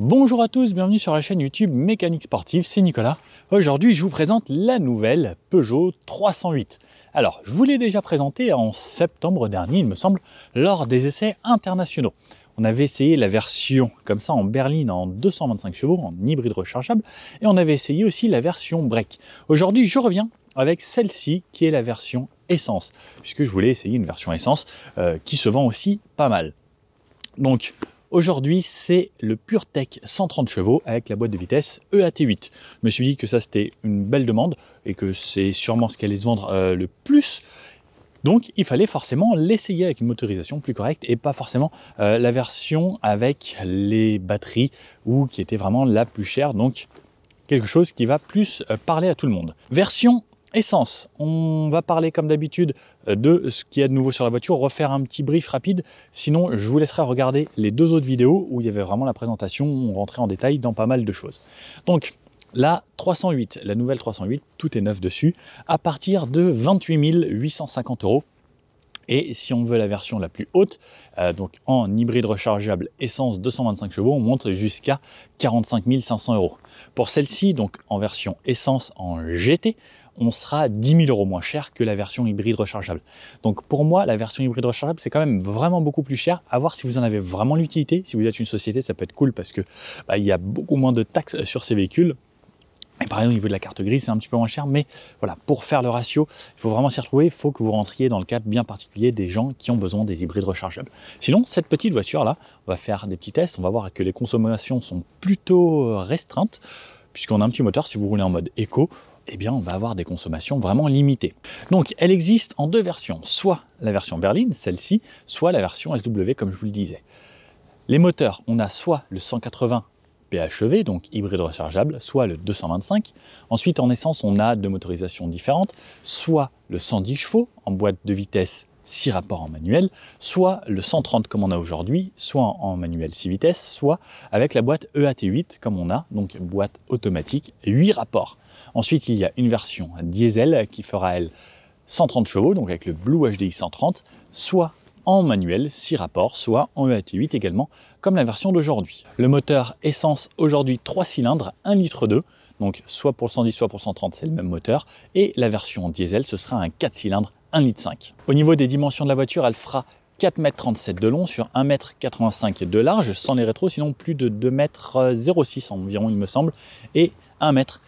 Bonjour à tous, bienvenue sur la chaîne YouTube Mécanique Sportive, c'est Nicolas. Aujourd'hui, je vous présente la nouvelle Peugeot 308. Alors, je vous l'ai déjà présentée en septembre dernier, il me semble, lors des essais internationaux. On avait essayé la version comme ça en berline en 225 chevaux, en hybride rechargeable, et on avait essayé aussi la version break. Aujourd'hui, je reviens avec celle-ci qui est la version essence, puisque je voulais essayer une version essence qui se vend aussi pas mal. Donc, aujourd'hui, c'est le PureTech 130 chevaux avec la boîte de vitesse EAT8. Je me suis dit que ça, c'était une belle demande et que c'est sûrement ce qui allait se vendre le plus. Donc, il fallait forcément l'essayer avec une motorisation plus correcte et pas forcément la version avec les batteries ou qui était vraiment la plus chère. Donc, quelque chose qui va plus parler à tout le monde. Version essence, on va parler comme d'habitude de ce qu'il y a de nouveau sur la voiture, refaire un petit brief rapide, sinon je vous laisserai regarder les deux autres vidéos où il y avait vraiment la présentation, on rentrait en détail dans pas mal de choses. Donc la 308, la nouvelle 308, tout est neuf dessus, à partir de 28 850 €. Et si on veut la version la plus haute, donc en hybride rechargeable essence 225 chevaux, on monte jusqu'à 45 500 €. Pour celle-ci, donc en version essence en GT, on sera 10 000 € moins cher que la version hybride rechargeable. Donc pour moi, la version hybride rechargeable, c'est quand même vraiment beaucoup plus cher. À voir si vous en avez vraiment l'utilité. Si vous êtes une société, ça peut être cool parce que il y a beaucoup moins de taxes sur ces véhicules. Et pareil, au niveau de la carte grise, c'est un petit peu moins cher, mais voilà, pour faire le ratio, il faut vraiment s'y retrouver. Il faut que vous rentriez dans le cadre bien particulier des gens qui ont besoin des hybrides rechargeables. Sinon, cette petite voiture-là, on va faire des petits tests. On va voir que les consommations sont plutôt restreintes, puisqu'on a un petit moteur. Si vous roulez en mode éco, eh bien, on va avoir des consommations vraiment limitées. Donc, elle existe en deux versions, soit la version berline, celle-ci, soit la version SW, comme je vous le disais. Les moteurs, on a soit le 180 PHEV, donc hybride rechargeable, soit le 225. Ensuite, en essence, on a deux motorisations différentes, soit le 110 chevaux en boîte de vitesse 6 rapports en manuel, soit le 130 comme on a aujourd'hui, soit en manuel 6 vitesses, soit avec la boîte EAT8 comme on a, donc boîte automatique 8 rapports. Ensuite, il y a une version diesel qui fera, elle, 130 chevaux, donc avec le Blue HDI 130, soit en manuel 6 rapports, soit en EAT8 également, comme la version d'aujourd'hui. Le moteur essence aujourd'hui 3 cylindres, 1,2 litre, donc soit pour le 110, soit pour le 130, c'est le même moteur, et la version diesel, ce sera un 4 cylindres, 1,5 litre. Au niveau des dimensions de la voiture, elle fera 4,37 m de long sur 1,85 m de large, sans les rétros, sinon plus de 2,06 m environ, il me semble, et 1,44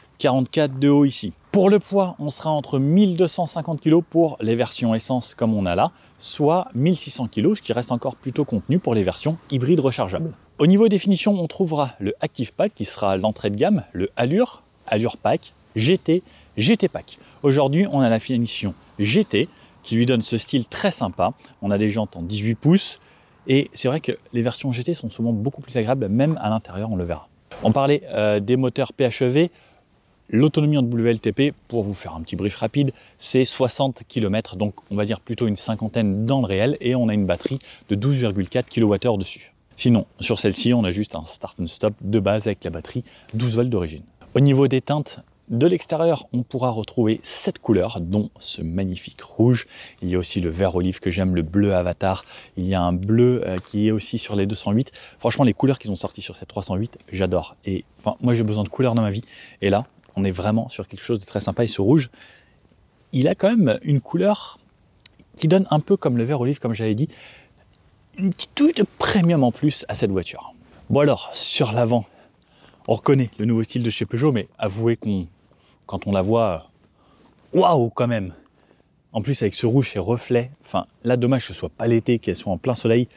m de haut ici. Pour le poids, on sera entre 1250 kg pour les versions essence comme on a là, soit 1600 kg, ce qui reste encore plutôt contenu pour les versions hybrides rechargeables. Au niveau des finitions, on trouvera le Active Pack qui sera l'entrée de gamme, le Allure, Allure Pack, GT, GT Pack. Aujourd'hui, on a la finition GT qui lui donne ce style très sympa. On a des jantes en 18 pouces et c'est vrai que les versions GT sont souvent beaucoup plus agréables, même à l'intérieur, on le verra. On parlait des moteurs PHEV. L'autonomie en WLTP, pour vous faire un petit brief rapide, c'est 60 km, donc on va dire plutôt une cinquantaine dans le réel, et on a une batterie de 12,4 kWh dessus. Sinon, sur celle-ci, on a juste un start and stop de base avec la batterie 12 volts d'origine. Au niveau des teintes, de l'extérieur, on pourra retrouver 7 couleurs, dont ce magnifique rouge. Il y a aussi le vert olive que j'aime, le bleu avatar. Il y a un bleu qui est aussi sur les 208. Franchement, les couleurs qu'ils ont sorties sur cette 308, j'adore. Et enfin, moi, j'ai besoin de couleurs dans ma vie. Et là, on est vraiment sur quelque chose de très sympa. Et ce rouge, il a quand même une couleur qui donne un peu comme le vert olive, comme j'avais dit, une petite touche de premium en plus à cette voiture. Bon alors, sur l'avant, on reconnaît le nouveau style de chez Peugeot, mais avouez quand on la voit, waouh quand même. En plus avec ce rouge, ces reflets, enfin là dommage que ce soit pas l'été, qu'elle soit en plein soleil.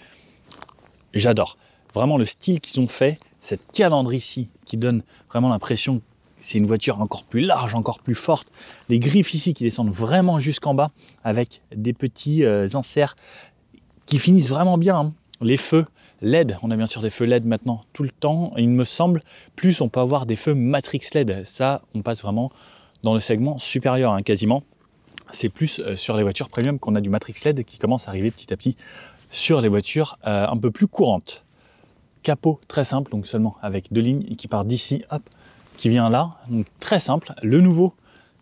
J'adore. Vraiment le style qu'ils ont fait, cette calandre ici, qui donne vraiment l'impression que c'est une voiture encore plus large, encore plus forte. Les griffes ici qui descendent vraiment jusqu'en bas, avec des petits inserts qui finissent vraiment bien. Hein. Les feux LED, on a bien sûr des feux LED maintenant tout le temps. Il me semble, plus on peut avoir des feux Matrix LED. Ça, on passe vraiment dans le segment supérieur, hein, quasiment. C'est plus sur les voitures premium qu'on a du Matrix LED qui commence à arriver petit à petit sur les voitures un peu plus courantes. Capot très simple, donc seulement avec deux lignes qui part d'ici, hop, qui vient là. Donc très simple. Le nouveau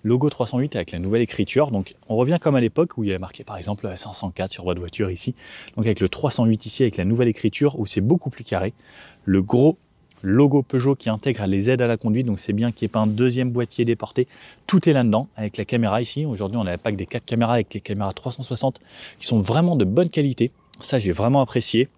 logo 308 avec la nouvelle écriture. Donc on revient comme à l'époque où il y avait marqué par exemple 504 sur votre voiture ici. Donc avec le 308 ici avec la nouvelle écriture où c'est beaucoup plus carré. Le gros logo Peugeot qui intègre les aides à la conduite, donc c'est bien qu'il n'y ait pas un deuxième boîtier déporté, tout est là-dedans, avec la caméra ici. Aujourd'hui on a le pack des 4 caméras avec les caméras 360 qui sont vraiment de bonne qualité, ça j'ai vraiment apprécié.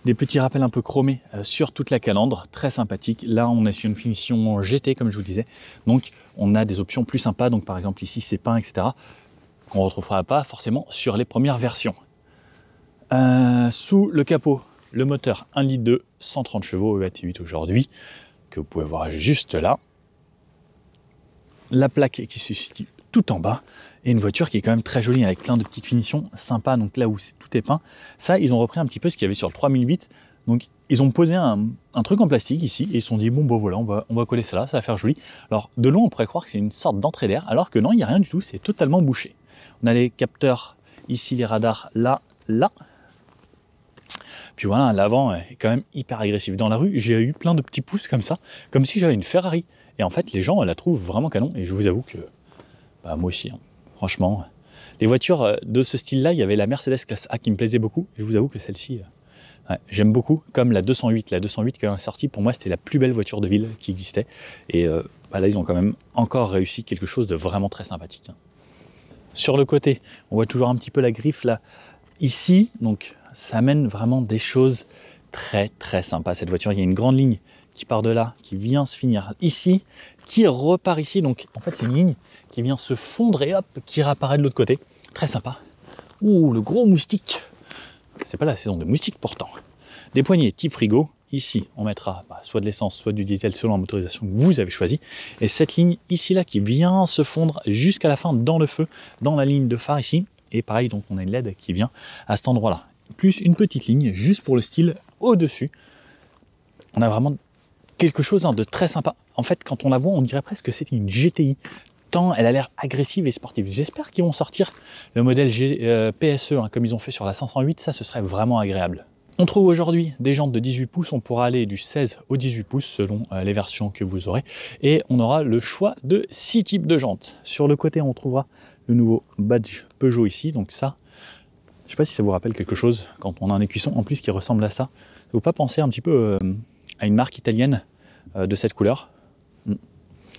Des petits rappels un peu chromés sur toute la calandre, très sympathique. Là on est sur une finition GT comme je vous disais, donc on a des options plus sympas, donc par exemple ici c'est peint, etc., qu'on ne retrouvera pas forcément sur les premières versions. Sous le capot, le moteur 1,2 litre, 130 chevaux EAT8 aujourd'hui, que vous pouvez voir juste là. La plaque qui se situe tout en bas, et une voiture qui est quand même très jolie, avec plein de petites finitions sympas, donc là où tout est peint. Ça, ils ont repris un petit peu ce qu'il y avait sur le 3008, donc ils ont posé un truc en plastique ici, et ils se sont dit, bon, voilà, on va coller ça là, ça va faire joli. Alors, de loin, on pourrait croire que c'est une sorte d'entrée d'air, alors que non, il n'y a rien du tout, c'est totalement bouché. On a les capteurs, ici les radars, là. Puis voilà, l'avant est quand même hyper agressif. Dans la rue, j'ai eu plein de petits pouces comme ça, comme si j'avais une Ferrari. Et en fait, les gens la trouvent vraiment canon. Et je vous avoue que, bah, moi aussi, hein, franchement, les voitures de ce style-là, il y avait la Mercedes classe A qui me plaisait beaucoup. Et je vous avoue que celle-ci, ouais, j'aime beaucoup. Comme la 208. La 208 quand elle est sortie, pour moi, c'était la plus belle voiture de ville qui existait. Et bah là, ils ont quand même encore réussi quelque chose de vraiment très sympathique. Hein. Sur le côté, on voit toujours un petit peu la griffe là, ici. Donc, ça amène vraiment des choses très très sympas. Cette voiture, il y a une grande ligne qui part de là, qui vient se finir ici, qui repart ici. Donc en fait, c'est une ligne qui vient se fondre et hop, qui réapparaît de l'autre côté. Très sympa. Ouh, le gros moustique. C'est pas la saison des moustiques pourtant. Des poignées type frigo. Ici, on mettra soit de l'essence, soit du diesel selon la motorisation que vous avez choisi. Et cette ligne ici là qui vient se fondre jusqu'à la fin dans le feu, dans la ligne de phare ici. Et pareil, donc on a une LED qui vient à cet endroit-là. Plus une petite ligne juste pour le style au-dessus. On a vraiment quelque chose de très sympa. En fait, quand on la voit, on dirait presque que c'est une GTI, tant elle a l'air agressive et sportive. J'espère qu'ils vont sortir le modèle PSE, hein, comme ils ont fait sur la 508, ça ce serait vraiment agréable. On trouve aujourd'hui des jantes de 18 pouces, on pourra aller du 16 au 18 pouces selon les versions que vous aurez. Et on aura le choix de 6 types de jantes. Sur le côté, on trouvera le nouveau badge Peugeot ici, donc ça, je ne sais pas si ça vous rappelle quelque chose, quand on a un écusson en plus qui ressemble à ça. Ça vous pas penser un petit peu à une marque italienne de cette couleur?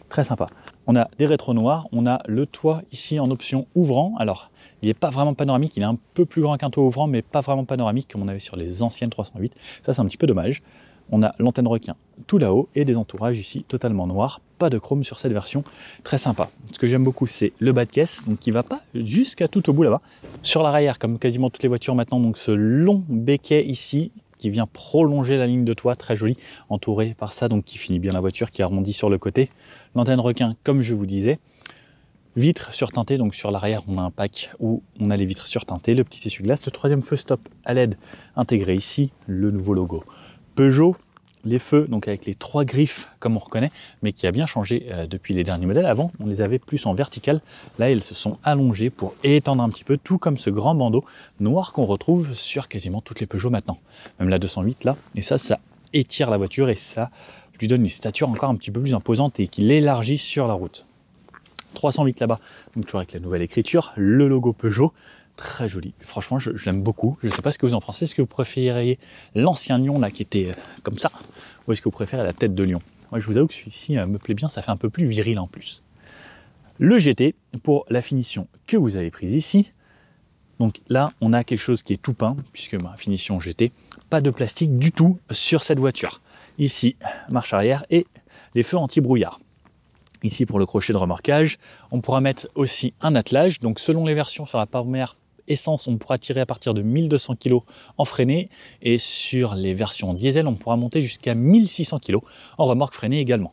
Très sympa. On a des rétros noirs, on a le toit ici en option ouvrant. Alors, il n'est pas vraiment panoramique, il est un peu plus grand qu'un toit ouvrant, mais pas vraiment panoramique comme on avait sur les anciennes 308. Ça, c'est un petit peu dommage. On a l'antenne requin tout là-haut et des entourages ici totalement noirs. Pas de chrome sur cette version, très sympa. Ce que j'aime beaucoup, c'est le bas de caisse, donc qui va pas jusqu'à tout au bout là-bas. Sur l'arrière, comme quasiment toutes les voitures maintenant, donc ce long béquet ici qui vient prolonger la ligne de toit, très joli, entouré par ça, donc qui finit bien la voiture, qui arrondit sur le côté. L'antenne requin, comme je vous disais. Vitres surteintées, donc sur l'arrière, on a un pack où on a les vitres surteintées, le petit essuie-glace, le troisième feu stop à LED intégré ici, le nouveau logo Peugeot, les feux, donc avec les 3 griffes comme on reconnaît, mais qui a bien changé depuis les derniers modèles. Avant, on les avait plus en vertical. Là, elles se sont allongées pour étendre un petit peu, tout comme ce grand bandeau noir qu'on retrouve sur quasiment toutes les Peugeot maintenant. Même la 208 là. Et ça étire la voiture et ça lui donne une stature encore un petit peu plus imposante et qui l'élargit sur la route. 308 là-bas, donc toujours avec la nouvelle écriture, le logo Peugeot. Très joli, franchement je l'aime beaucoup. Je ne sais pas ce que vous en pensez, est-ce que vous préfériez l'ancien lion là qui était comme ça, ou est-ce que vous préférez la tête de lion? Moi je vous avoue que celui-ci me plaît bien, ça fait un peu plus viril en plus. Le GT, pour la finition que vous avez prise ici, donc là on a quelque chose qui est tout peint, puisque finition GT, pas de plastique du tout sur cette voiture. Ici, marche arrière et les feux anti-brouillard. Ici pour le crochet de remorquage, on pourra mettre aussi un attelage, donc selon les versions sur la première essence, on pourra tirer à partir de 1200 kg en freinée, et sur les versions diesel, on pourra monter jusqu'à 1600 kg en remorque freinée également.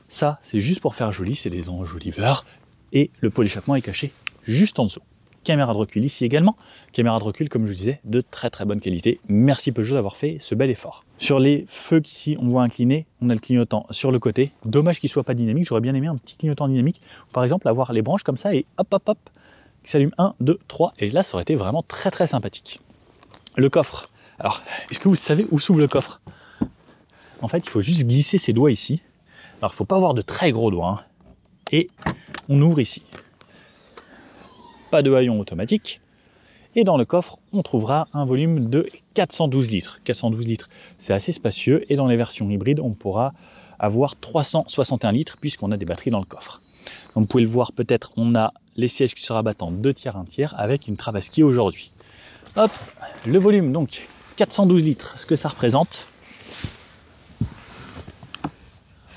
Ça, c'est juste pour faire joli, c'est des enjoliveurs, et le pot d'échappement est caché juste en dessous. Caméra de recul ici également, caméra de recul comme je vous disais, de très très bonne qualité. Merci Peugeot d'avoir fait ce bel effort. Sur les feux qu'ici on voit inclinés, on a le clignotant sur le côté. Dommage qu'il ne soit pas dynamique, j'aurais bien aimé un petit clignotant dynamique. Par exemple avoir les branches comme ça et hop hop hop, qui s'allume 1, 2, 3, et là ça aurait été vraiment très très sympathique. Le coffre, alors est-ce que vous savez où s'ouvre le coffre? En fait il faut juste glisser ses doigts ici. Alors il ne faut pas avoir de très gros doigts, hein. Et on ouvre ici. Pas de haillon automatique, Et dans le coffre, on trouvera un volume de 412 litres. 412 litres, c'est assez spacieux. Et dans les versions hybrides, on pourra avoir 361 litres puisqu'on a des batteries dans le coffre. Donc, vous pouvez le voir peut-être, on a les sièges qui se rabattent en 2 tiers, 1 tiers avec une Trabaski aujourd'hui. Hop, le volume donc 412 litres, ce que ça représente.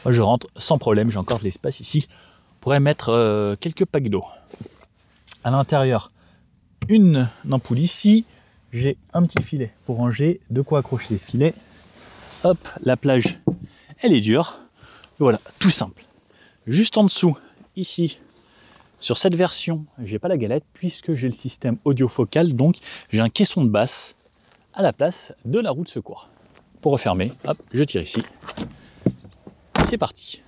Moi, je rentre sans problème, j'ai encore de l'espace ici. On pourrait mettre quelques packs d'eau. À l'intérieur, une ampoule ici. J'ai un petit filet pour ranger, de quoi accrocher les filets. Hop, la plage, elle est dure. Voilà, tout simple. Juste en dessous, ici, sur cette version, j'ai pas la galette puisque j'ai le système audio focal, donc j'ai un caisson de basse à la place de la roue de secours. Pour refermer, hop, je tire ici. C'est parti.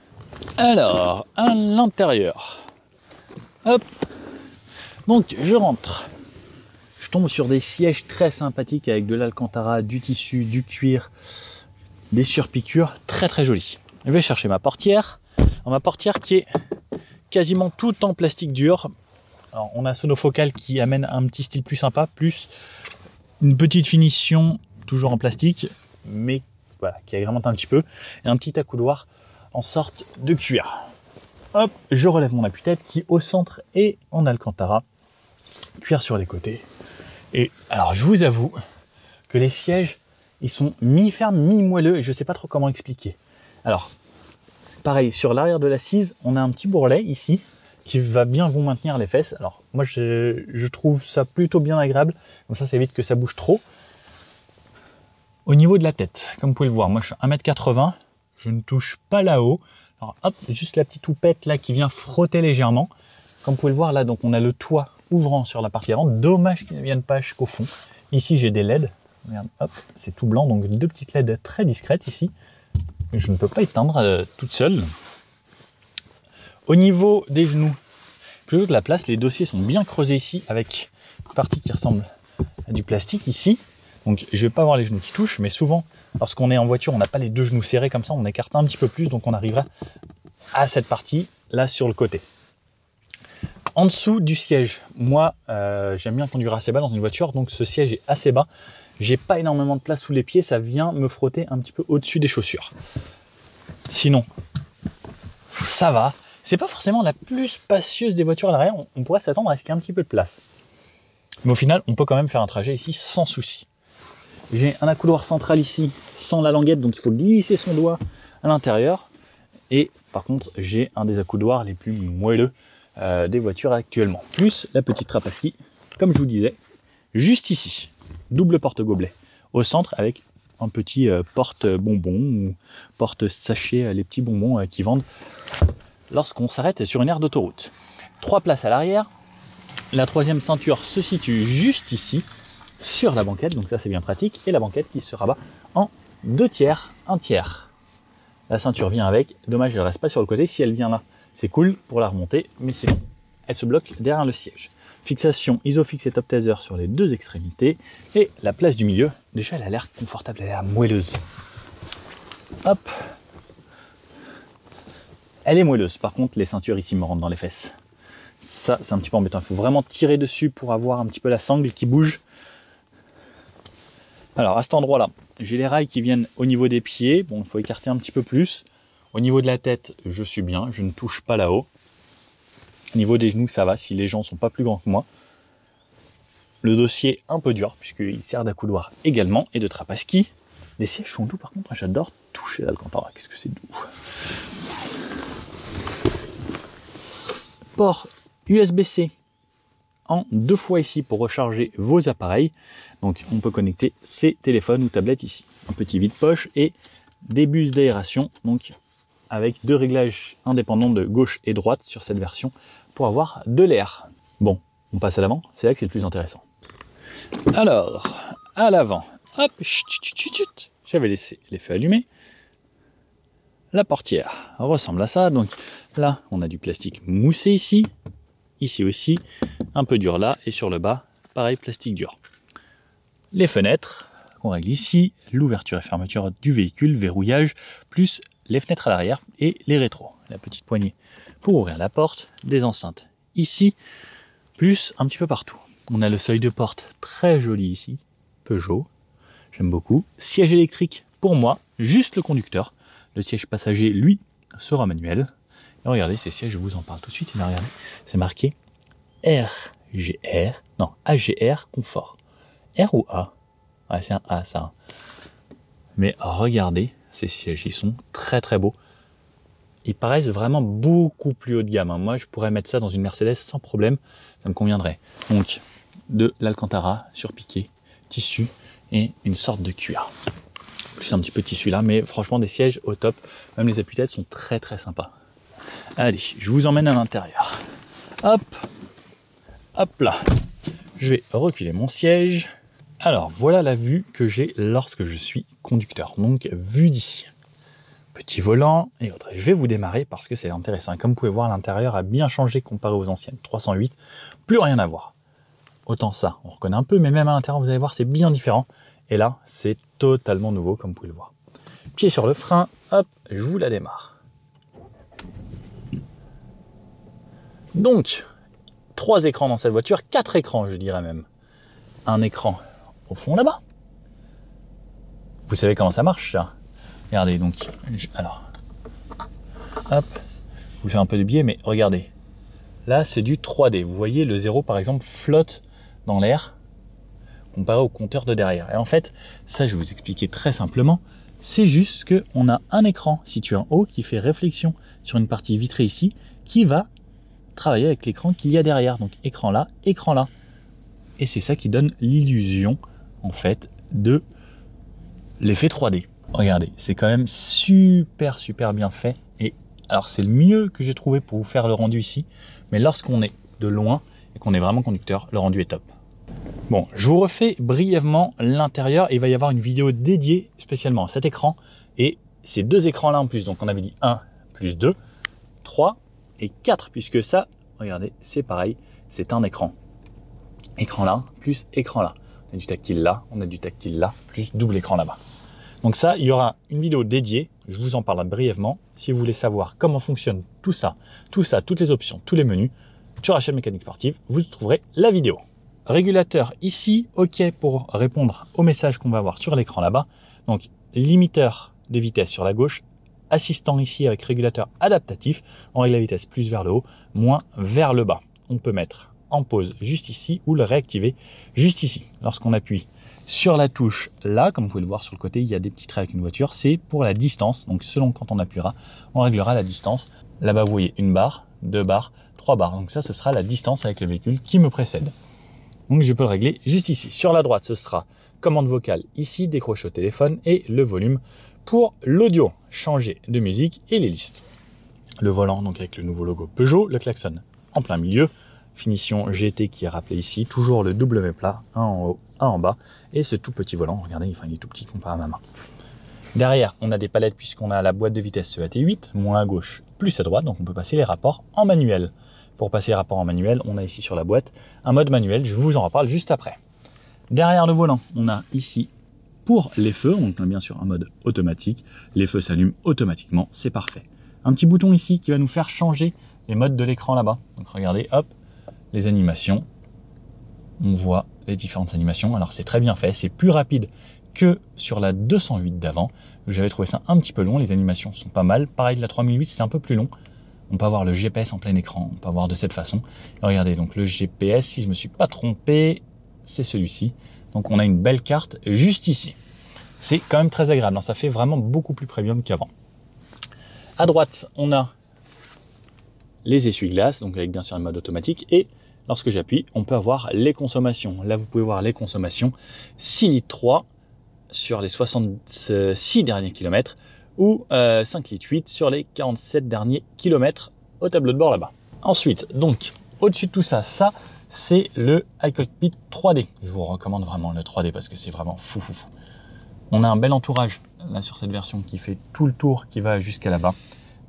Alors, à l'intérieur, hop, donc je rentre. Je tombe sur des sièges très sympathiques avec de l'alcantara, du tissu, du cuir, des surpiqûres, très très jolis. Je vais chercher ma portière. Alors, ma portière qui est quasiment tout en plastique dur. Alors, on a Sonofocal qui amène un petit style plus sympa, plus une petite finition toujours en plastique, mais voilà, qui agrémente un petit peu, et un petit accoudoir en sorte de cuir. Hop, je relève mon appuie-tête qui au centre est en alcantara, cuir sur les côtés. Et alors je vous avoue que les sièges, ils sont mi-fermes, mi-moelleux, et je sais pas trop comment expliquer. Alors, pareil, sur l'arrière de l'assise, on a un petit bourrelet ici, qui va bien vous maintenir les fesses. Alors moi je trouve ça plutôt bien agréable, comme ça évite que ça bouge trop. Au niveau de la tête, comme vous pouvez le voir, moi je fais 1m80, je ne touche pas là-haut. Alors hop, juste la petite houppette là qui vient frotter légèrement. Comme vous pouvez le voir là, donc on a le toit ouvrant sur la partie avant. Dommage qu'il ne vienne pas jusqu'au fond. Ici j'ai des LED, regarde, hop, c'est tout blanc, donc 2 petites LED très discrètes ici. Je ne peux pas éteindre toute seule. Au niveau des genoux, plus de la place, les dossiers sont bien creusés ici avec une partie qui ressemble à du plastique ici. Donc je ne vais pas avoir les genoux qui touchent, mais souvent, lorsqu'on est en voiture, on n'a pas les deux genoux serrés comme ça, on écarte un petit peu plus, donc on arrivera à cette partie là sur le côté. En dessous du siège, moi j'aime bien conduire assez bas dans une voiture, donc ce siège est assez bas. J'ai pas énormément de place sous les pieds, ça vient me frotter un petit peu au-dessus des chaussures. Sinon, ça va. C'est pas forcément la plus spacieuse des voitures à l'arrière, on pourrait s'attendre à ce qu'il y ait un petit peu de place. Mais au final, on peut quand même faire un trajet ici sans souci. J'ai un accoudoir central ici, sans la languette, donc il faut glisser son doigt à l'intérieur. Et par contre, j'ai un des accoudoirs les plus moelleux des voitures actuellement. Plus la petite trappe à ski, comme je vous disais, juste ici. Double porte-gobelet au centre avec un petit porte-bonbon ou porte-sachet, les petits bonbons qui vendent lorsqu'on s'arrête sur une aire d'autoroute. 3 places à l'arrière. La troisième ceinture se situe juste ici, sur la banquette, donc ça c'est bien pratique. Et la banquette qui se rabat en 2 tiers, 1 tiers. La ceinture vient avec, dommage elle ne reste pas sur le côté. Si elle vient là, c'est cool pour la remonter, mais sinon elle se bloque derrière le siège. Fixation Isofix et Top Taser sur les 2 extrémités. Et la place du milieu, déjà elle a l'air confortable, elle a l'air moelleuse. Hop. Elle est moelleuse, par contre les ceintures ici me rentrent dans les fesses. Ça c'est un petit peu embêtant, il faut vraiment tirer dessus pour avoir un petit peu la sangle qui bouge. Alors à cet endroit là, j'ai les rails qui viennent au niveau des pieds, bon il faut écarter un petit peu plus. Au niveau de la tête, je suis bien, je ne touche pas là-haut. Au niveau des genoux, ça va, si les gens sont pas plus grands que moi. Le dossier un peu dur, puisqu'il sert d'accoudoir également, et de trappe à ski. Les sièges sont doux par contre, j'adore toucher l'alcantara, qu'est-ce que c'est doux. Port USB-C en 2 fois ici pour recharger vos appareils. Donc on peut connecter ses téléphones ou tablettes ici. Un petit vide-poche et des bus d'aération, donc avec 2 réglages indépendants de gauche et droite sur cette version pour avoir de l'air. Bon, on passe à l'avant, c'est là que c'est le plus intéressant. Alors, à l'avant, hop, j'avais laissé les feux allumés. La portière ressemble à ça, donc là on a du plastique moussé ici, ici aussi, un peu dur là, et sur le bas, pareil, plastique dur. Les fenêtres qu'on règle ici, l'ouverture et fermeture du véhicule, verrouillage, plus les fenêtres à l'arrière et les rétros. La petite poignée pour ouvrir la porte, des enceintes ici, plus un petit peu partout. On a le seuil de porte très joli ici, Peugeot, j'aime beaucoup. Siège électrique pour moi, juste le conducteur. Le siège passager, lui, sera manuel. Et regardez, ces sièges, je vous en parle tout de suite. Regardez, c'est marqué AGR Confort. R ou A? Ouais, c'est un A, ça. Mais regardez, ces sièges, ils sont très très beaux. Ils paraissent vraiment beaucoup plus haut de gamme. Moi, je pourrais mettre ça dans une Mercedes sans problème. Ça me conviendrait. Donc, de l'Alcantara surpiqué, tissu et une sorte de cuir. Plus un petit peu de tissu là, mais franchement, des sièges au top. Même les appuis-têtes sont très très sympas. Allez, je vous emmène à l'intérieur. Hop, hop là. Je vais reculer mon siège. Alors, voilà la vue que j'ai lorsque je suis conducteur. Donc, vue d'ici. Petit volant et autres. Je vais vous démarrer parce que c'est intéressant. Comme vous pouvez voir, l'intérieur a bien changé comparé aux anciennes 308. Plus rien à voir. Autant ça, on reconnaît un peu, mais même à l'intérieur, vous allez voir, c'est bien différent. Et là, c'est totalement nouveau, comme vous pouvez le voir. Pied sur le frein, hop, je vous la démarre. Donc, 3 écrans dans cette voiture, 4 écrans, je dirais même. Un écran au fond là-bas. Vous savez comment ça marche, ça? Regardez, donc, alors, hop, je vous fais un peu de biais, mais regardez. Là, c'est du 3D. Vous voyez, le 0, par exemple, flotte dans l'air comparé au compteur de derrière. Et en fait, ça, je vais vous expliquer très simplement. C'est juste qu'on a un écran situé en haut qui fait réflexion sur une partie vitrée ici, qui va travailler avec l'écran qu'il y a derrière. Donc, écran là, écran là. Et c'est ça qui donne l'illusion, en fait, de l'effet 3D. Regardez, c'est quand même super bien fait. Et alors, c'est le mieux que j'ai trouvé pour vous faire le rendu ici. Mais lorsqu'on est de loin et qu'on est vraiment conducteur, le rendu est top. Bon, je vous refais brièvement l'intérieur. Il va y avoir une vidéo dédiée spécialement à cet écran et ces 2 écrans là en plus. Donc on avait dit 1 plus 2, 3 et 4 puisque ça, regardez, c'est pareil, c'est un écran. Écran là plus écran là. On a du tactile là, on a du tactile là, plus double écran là-bas. Donc ça, il y aura une vidéo dédiée. Je vous en parlerai brièvement. Si vous voulez savoir comment fonctionne tout ça, toutes les options, tous les menus, sur la chaîne Mécanique Sportive, vous trouverez la vidéo. Régulateur ici, OK pour répondre aux messages qu'on va avoir sur l'écran là-bas. Donc, limiteur de vitesse sur la gauche, assistant ici avec régulateur adaptatif. On règle la vitesse plus vers le haut, moins vers le bas. On peut mettre en pause juste ici ou le réactiver juste ici. Lorsqu'on appuie sur la touche là, comme vous pouvez le voir sur le côté, il y a des petits traits avec une voiture. C'est pour la distance. Donc, selon quand on appuiera, on réglera la distance. Là-bas, vous voyez une barre, 2 barres, 3 barres. Donc ça, ce sera la distance avec le véhicule qui me précède. Donc je peux le régler juste ici. Sur la droite, ce sera commande vocale ici, décrocher au téléphone et le volume pour l'audio, changer de musique et les listes. Le volant, donc avec le nouveau logo Peugeot, le klaxon en plein milieu, finition GT qui est rappelé ici, toujours le W plat, un en haut, un en bas, et ce tout petit volant, regardez, il est tout petit comparé à ma main. Derrière, on a des palettes puisqu'on a la boîte de vitesse CAT8, moins à gauche, plus à droite, donc on peut passer les rapports en manuel. Pour passer les rapports en manuel, on a ici sur la boîte un mode manuel, je vous en reparle juste après. Derrière le volant, on a ici pour les feux, donc on a bien sûr un mode automatique, les feux s'allument automatiquement, c'est parfait. Un petit bouton ici qui va nous faire changer les modes de l'écran là-bas. Donc regardez, hop, les animations, on voit les différentes animations, alors c'est très bien fait, c'est plus rapide que sur la 208 d'avant. J'avais trouvé ça un petit peu long, les animations sont pas mal, pareil de la 3008 c'est un peu plus long. On peut avoir le GPS en plein écran, on peut avoir de cette façon. Et regardez, donc le GPS, si je ne me suis pas trompé, c'est celui-ci. Donc on a une belle carte juste ici. C'est quand même très agréable, ça fait vraiment beaucoup plus premium qu'avant. À droite, on a les essuie-glaces, donc avec bien sûr un mode automatique. Et lorsque j'appuie, on peut avoir les consommations. Là, vous pouvez voir les consommations. 6 litres 3 sur les 66 derniers kilomètres. Ou 5 litres 8 sur les 47 derniers kilomètres au tableau de bord là-bas. Ensuite, donc, au-dessus de tout ça, ça, c'est le iCockpit 3D. Je vous recommande vraiment le 3D parce que c'est vraiment fou. On a un bel entourage là sur cette version qui fait tout le tour, qui va jusqu'à là-bas.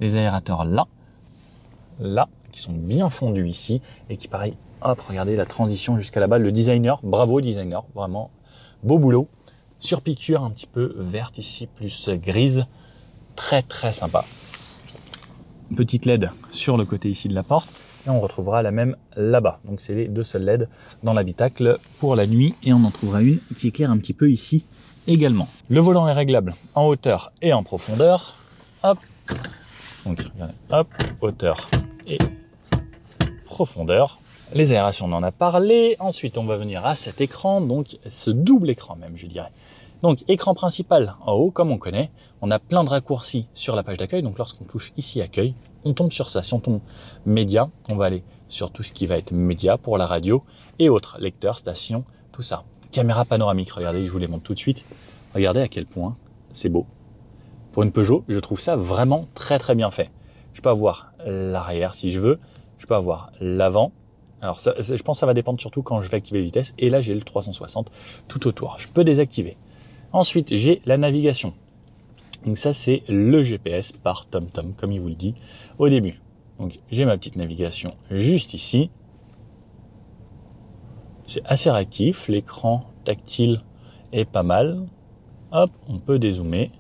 Des aérateurs là, qui sont bien fondus ici et qui, pareil, hop, regardez la transition jusqu'à là-bas. Le designer, bravo designer, vraiment beau boulot. Sur piqûre un petit peu verte ici, plus grise. Très sympa. Petite LED sur le côté ici de la porte. et on retrouvera la même là-bas. Donc c'est les deux seuls LED dans l'habitacle pour la nuit et on en trouvera une qui éclaire un petit peu ici également. Le volant est réglable en hauteur et en profondeur. Hop. Donc regardez, hop, hauteur et profondeur. Les aérations, on en a parlé. Ensuite, on va venir à cet écran, donc ce double écran même, je dirais. Donc, écran principal en haut, comme on connaît. On a plein de raccourcis sur la page d'accueil. Donc, lorsqu'on touche ici accueil, on tombe sur ça. Si on tombe média, on va aller sur tout ce qui va être média pour la radio et autres, lecteurs, stations, tout ça. Caméra panoramique, regardez, je vous les montre tout de suite. Regardez à quel point c'est beau. Pour une Peugeot, je trouve ça vraiment très très bien fait. Je peux avoir l'arrière si je veux. Je peux avoir l'avant. Alors, je pense que ça va dépendre surtout quand je vais activer les vitesses. Et là, j'ai le 360 tout autour. Je peux désactiver. Ensuite, j'ai la navigation. Donc ça, c'est le GPS par TomTom, comme il vous le dit au début. Donc, j'ai ma petite navigation juste ici. C'est assez réactif. L'écran tactile est pas mal. Hop, on peut dézoomer.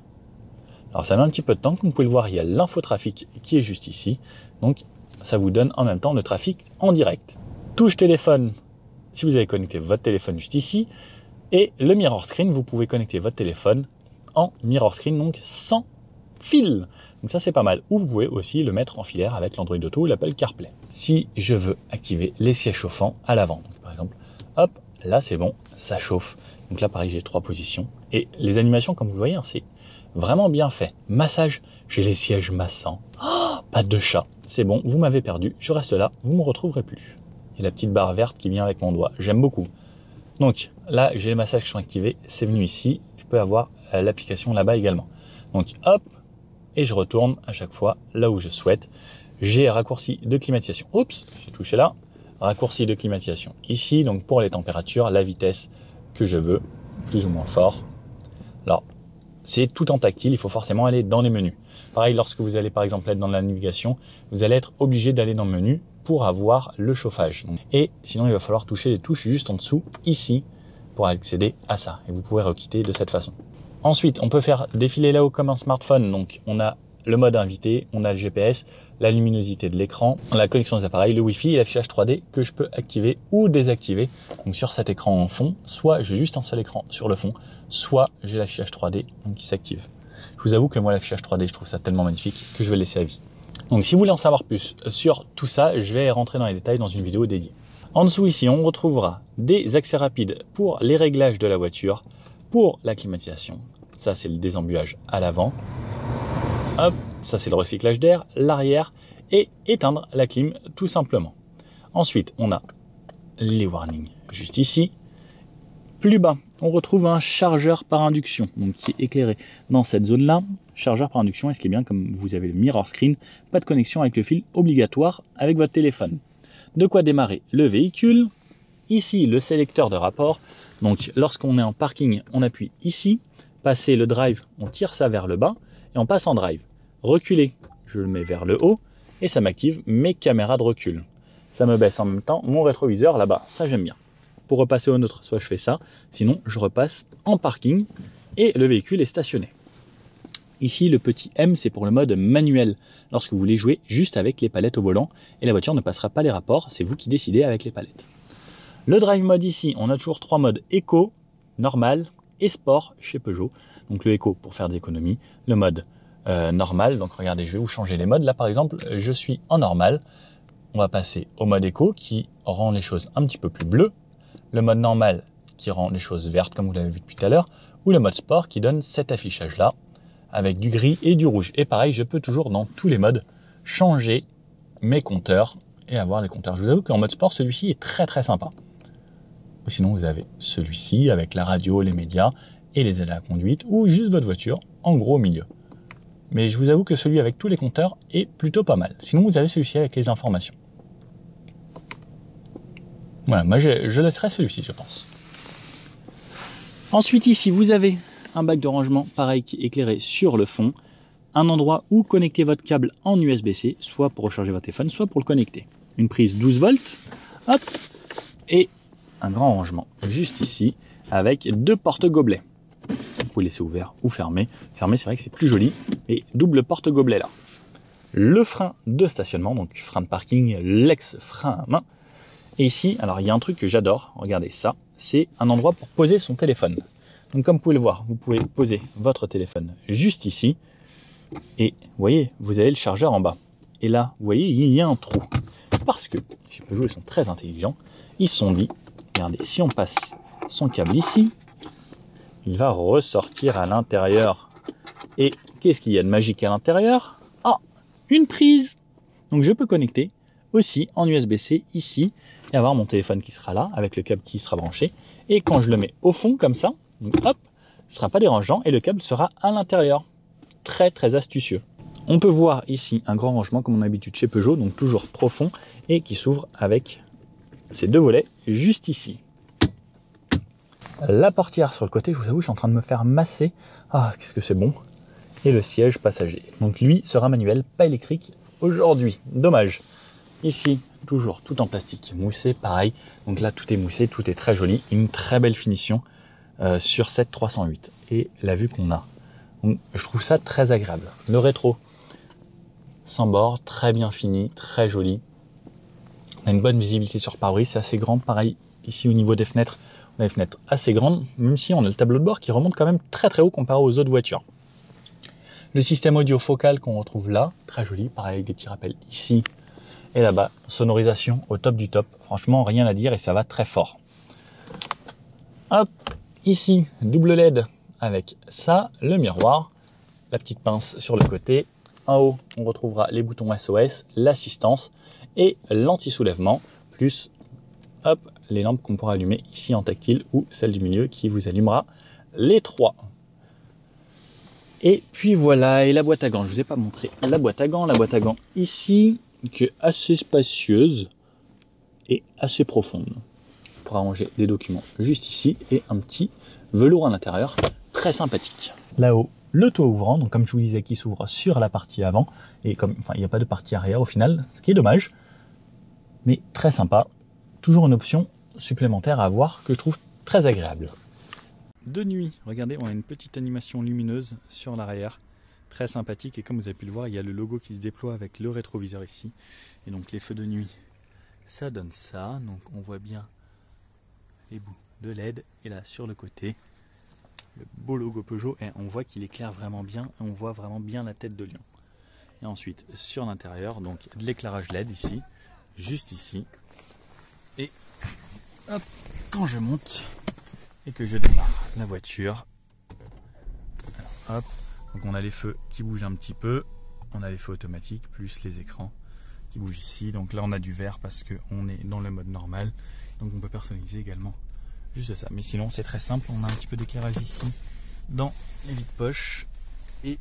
Alors, ça met un petit peu de temps. Comme vous pouvez le voir, il y a l'infotrafic qui est juste ici. Donc, ça vous donne en même temps le trafic en direct. Touche téléphone, si vous avez connecté votre téléphone juste ici. Et le mirror screen, vous pouvez connecter votre téléphone en mirror screen, donc sans fil. Donc ça, c'est pas mal. Ou vous pouvez aussi le mettre en filaire avec l'Android Auto ou l'Apple CarPlay. Si je veux activer les sièges chauffants à l'avant, par exemple, hop, là c'est bon, ça chauffe. Donc là, pareil, j'ai 3 positions. Et les animations, comme vous le voyez, hein, c'est vraiment bien fait. Massage, j'ai les sièges massants. Oh, pas de chat, c'est bon, vous m'avez perdu, je reste là, vous ne me retrouverez plus. Et la petite barre verte qui vient avec mon doigt, j'aime beaucoup. Donc là, j'ai les massages qui sont activés, c'est venu ici, je peux avoir l'application là-bas également. Donc hop, et je retourne à chaque fois là où je souhaite. J'ai raccourci de climatisation, oups, j'ai touché là, raccourci de climatisation ici, donc pour les températures, la vitesse que je veux, plus ou moins fort. Alors, c'est tout en tactile, il faut forcément aller dans les menus. Pareil, lorsque vous allez par exemple être dans la navigation, vous allez être obligé d'aller dans le menu pour avoir le chauffage. Et sinon, il va falloir toucher les touches juste en dessous, ici, pour accéder à ça. Et vous pouvez requitter de cette façon. Ensuite, on peut faire défiler là-haut comme un smartphone. Donc, on a le mode invité, on a le GPS, la luminosité de l'écran, la connexion des appareils, le Wi-Fi et l'affichage 3D que je peux activer ou désactiver. Donc, sur cet écran en fond, soit j'ai juste un seul écran sur le fond, soit j'ai l'affichage 3D donc qui s'active. Je vous avoue que moi, l'affichage 3D, je trouve ça tellement magnifique que je vais le laisser à vie. Donc si vous voulez en savoir plus sur tout ça, je vais rentrer dans les détails dans une vidéo dédiée. En dessous ici, on retrouvera des accès rapides pour les réglages de la voiture, pour la climatisation. Ça, c'est le désembuage à l'avant. Hop, ça c'est le recyclage d'air, l'arrière et éteindre la clim tout simplement. Ensuite, on a les warnings juste ici. Plus bas, on retrouve un chargeur par induction, donc qui est éclairé dans cette zone-là. Chargeur par induction, et ce qui est bien, comme vous avez le mirror screen, pas de connexion avec le fil obligatoire avec votre téléphone. De quoi démarrer le véhicule. Ici, le sélecteur de rapport. Donc, lorsqu'on est en parking, on appuie ici. Passer le drive, on tire ça vers le bas et on passe en drive. Reculer, je le mets vers le haut et ça m'active mes caméras de recul. Ça me baisse en même temps mon rétroviseur là-bas, ça j'aime bien. Pour repasser au nôtre, soit je fais ça, sinon je repasse en parking et le véhicule est stationné. Ici, le petit M, c'est pour le mode manuel, lorsque vous voulez jouer juste avec les palettes au volant et la voiture ne passera pas les rapports, c'est vous qui décidez avec les palettes. Le drive mode ici, on a toujours 3 modes éco, normal et sport chez Peugeot. Donc le éco pour faire des économies, le mode normal, donc regardez, je vais vous changer les modes. Là par exemple, je suis en normal, on va passer au mode éco qui rend les choses un petit peu plus bleues, le mode normal qui rend les choses vertes comme vous l'avez vu depuis tout à l'heure, ou le mode sport qui donne cet affichage là avec du gris et du rouge. Et pareil, je peux toujours dans tous les modes changer mes compteurs et avoir les compteurs. Je vous avoue qu'en mode sport, celui-ci est très très sympa. Ou sinon, vous avez celui-ci avec la radio, les médias et les aides à la conduite, ou juste votre voiture, en gros au milieu. Mais je vous avoue que celui avec tous les compteurs est plutôt pas mal. Sinon, vous avez celui-ci avec les informations. Voilà, moi je laisserai celui-ci, je pense. Ensuite, ici, vous avez un bac de rangement, pareil, qui est éclairé sur le fond. Un endroit où connecter votre câble en USB-C, soit pour recharger votre téléphone, soit pour le connecter. Une prise 12 volts, hop, et un grand rangement juste ici, avec 2 porte-gobelets. Vous pouvez laisser ouvert ou fermé. Fermé, c'est vrai que c'est plus joli. Et double porte-gobelet là. le frein de stationnement, donc frein de parking, l'ex-frein à main. Et ici, alors il y a un truc que j'adore, regardez ça, c'est un endroit pour poser son téléphone. Donc comme vous pouvez le voir, vous pouvez poser votre téléphone juste ici. Et vous voyez, vous avez le chargeur en bas. Et là, vous voyez, il y a un trou. Parce que chez Peugeot, ils sont très intelligents. Ils se sont dit, regardez, si on passe son câble ici, il va ressortir à l'intérieur. Et qu'est-ce qu'il y a de magique à l'intérieur? Ah, une prise. Donc je peux connecter aussi en USB-C ici et avoir mon téléphone qui sera là avec le câble qui sera branché. Et quand je le mets au fond comme ça, donc hop, ce ne sera pas dérangeant et le câble sera à l'intérieur. Très très astucieux. On peut voir ici un grand rangement comme on a l'habitude chez Peugeot, donc toujours profond et qui s'ouvre avec ces deux volets juste ici. La portière sur le côté, je vous avoue, je suis en train de me faire masser. Ah, qu'est-ce que c'est bon. Et le siège passager. Donc lui sera manuel, pas électrique aujourd'hui. Dommage. Ici, toujours tout en plastique moussé, pareil. Donc là, tout est moussé, tout est très joli. Une très belle finition sur cette 308. Et la vue qu'on a. Donc, je trouve ça très agréable. Le rétro sans bord, très bien fini, très joli. On a une bonne visibilité sur le pare-brise, c'est assez grand. Pareil, ici au niveau des fenêtres, on a des fenêtres assez grandes, même si on a le tableau de bord qui remonte quand même très très haut comparé aux autres voitures. Le système audio focal qu'on retrouve là, très joli, pareil avec des petits rappels ici et là-bas. Sonorisation au top du top, franchement rien à dire et ça va très fort. Hop, ici, double LED avec ça, le miroir, la petite pince sur le côté. En haut, on retrouvera les boutons SOS, l'assistance et l'anti-soulèvement, plus hop, les lampes qu'on pourra allumer ici en tactile ou celle du milieu qui vous allumera les trois. Et puis voilà, et la boîte à gants, je ne vous ai pas montré la boîte à gants ici, qui est assez spacieuse et assez profonde. On pourra ranger des documents juste ici et un petit velours à l'intérieur, très sympathique. Là-haut, le toit ouvrant, donc comme je vous disais, qui s'ouvre sur la partie avant, et comme enfin, il n'y a pas de partie arrière au final, ce qui est dommage, mais très sympa. Toujours une option supplémentaire à avoir que je trouve très agréable. De nuit, regardez, on a une petite animation lumineuse sur l'arrière, très sympathique, et comme vous avez pu le voir, il y a le logo qui se déploie avec le rétroviseur ici, et donc les feux de nuit, ça donne ça, donc on voit bien les bouts de LED, et là sur le côté, le beau logo Peugeot, et on voit qu'il éclaire vraiment bien, et on voit vraiment bien la tête de lion. Et ensuite, sur l'intérieur, donc de l'éclairage LED ici, juste ici, et hop, quand je monte et que je démarre la voiture, alors hop, donc on a les feux qui bougent un petit peu, on a les feux automatiques, plus les écrans qui bougent ici, donc là on a du vert parce qu'on est dans le mode normal, donc on peut personnaliser également juste ça, mais sinon c'est très simple, on a un petit peu d'éclairage ici dans les vides-poches et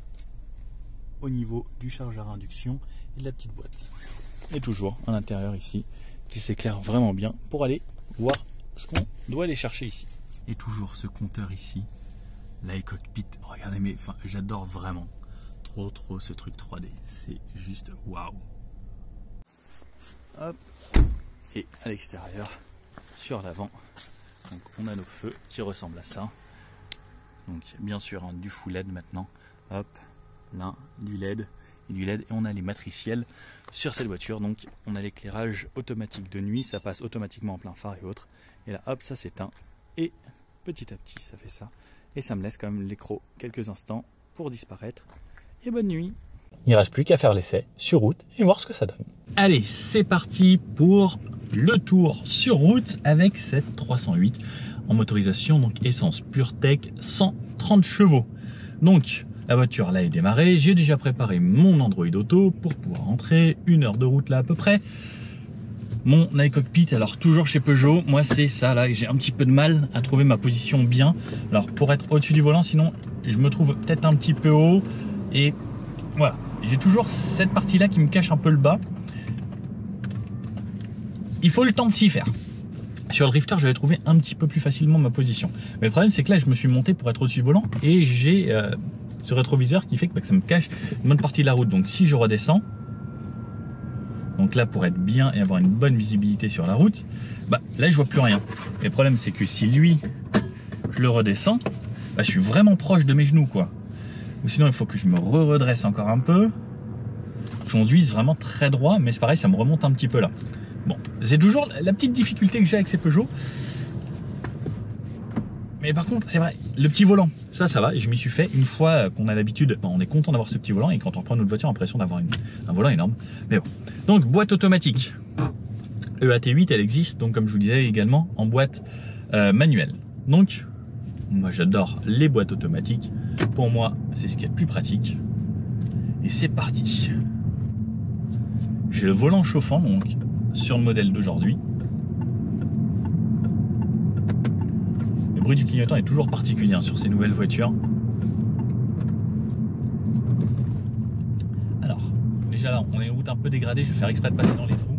au niveau du chargeur à induction et de la petite boîte. Et toujours à l'intérieur ici qui s'éclaire vraiment bien pour aller voir ce qu'on doit aller chercher ici. Et toujours ce compteur ici, l'iCockpit, regardez, mais enfin, j'adore vraiment trop ce truc 3D, c'est juste waouh. Hop, et à l'extérieur, sur l'avant, donc on a nos feux qui ressemblent à ça. Donc bien sûr hein, du full LED maintenant, hop, là du LED et du LED, et on a les matriciels sur cette voiture, donc on a l'éclairage automatique de nuit, ça passe automatiquement en plein phare et autres, et là hop ça s'éteint, et petit à petit ça fait ça, et ça me laisse quand même l'écran quelques instants pour disparaître, et bonne nuit. Il ne reste plus qu'à faire l'essai sur route et voir ce que ça donne. Allez, c'est parti pour le tour sur route avec cette 308 en motorisation, donc essence PureTech 130 chevaux. Donc la voiture là est démarrée, j'ai déjà préparé mon Android Auto pour pouvoir rentrer, 1 heure de route là à peu près. Mon iCockpit, alors toujours chez Peugeot, moi c'est ça là, j'ai un petit peu de mal à trouver ma position bien. Alors pour être au-dessus du volant, sinon je me trouve peut-être un petit peu haut, et voilà, j'ai toujours cette partie là qui me cache un peu le bas. Il faut le temps de s'y faire. Sur le drifter, j'avais trouvé un petit peu plus facilement ma position. Mais le problème, c'est que là, je me suis monté pour être au-dessus du volant et j'ai ce rétroviseur qui fait que ça me cache une bonne partie de la route. Donc si je redescends, donc là pour être bien et avoir une bonne visibilité sur la route, bah là je vois plus rien. Et le problème, c'est que si lui, je le redescends, bah, je suis vraiment proche de mes genoux quoi. Ou sinon, il faut que je me redresse encore un peu. que je conduise vraiment très droit, mais c'est pareil, ça me remonte un petit peu là. Bon, c'est toujours la petite difficulté que j'ai avec ces Peugeot. Mais par contre, c'est vrai, le petit volant, ça va, je m'y suis fait. Une fois qu'on a l'habitude, on est content d'avoir ce petit volant, et quand on prend notre voiture, on a l'impression d'avoir un volant énorme. Mais bon, donc boîte automatique. EAT8, elle existe, donc comme je vous disais, également en boîte manuelle. Donc, moi j'adore les boîtes automatiques. Pour moi, c'est ce qui est le plus pratique. Et c'est parti. J'ai le volant chauffant, donc sur le modèle d'aujourd'hui. Le bruit du clignotant est toujours particulier hein, sur ces nouvelles voitures. Alors, déjà là, on a une route un peu dégradée, je vais faire exprès de passer dans les trous.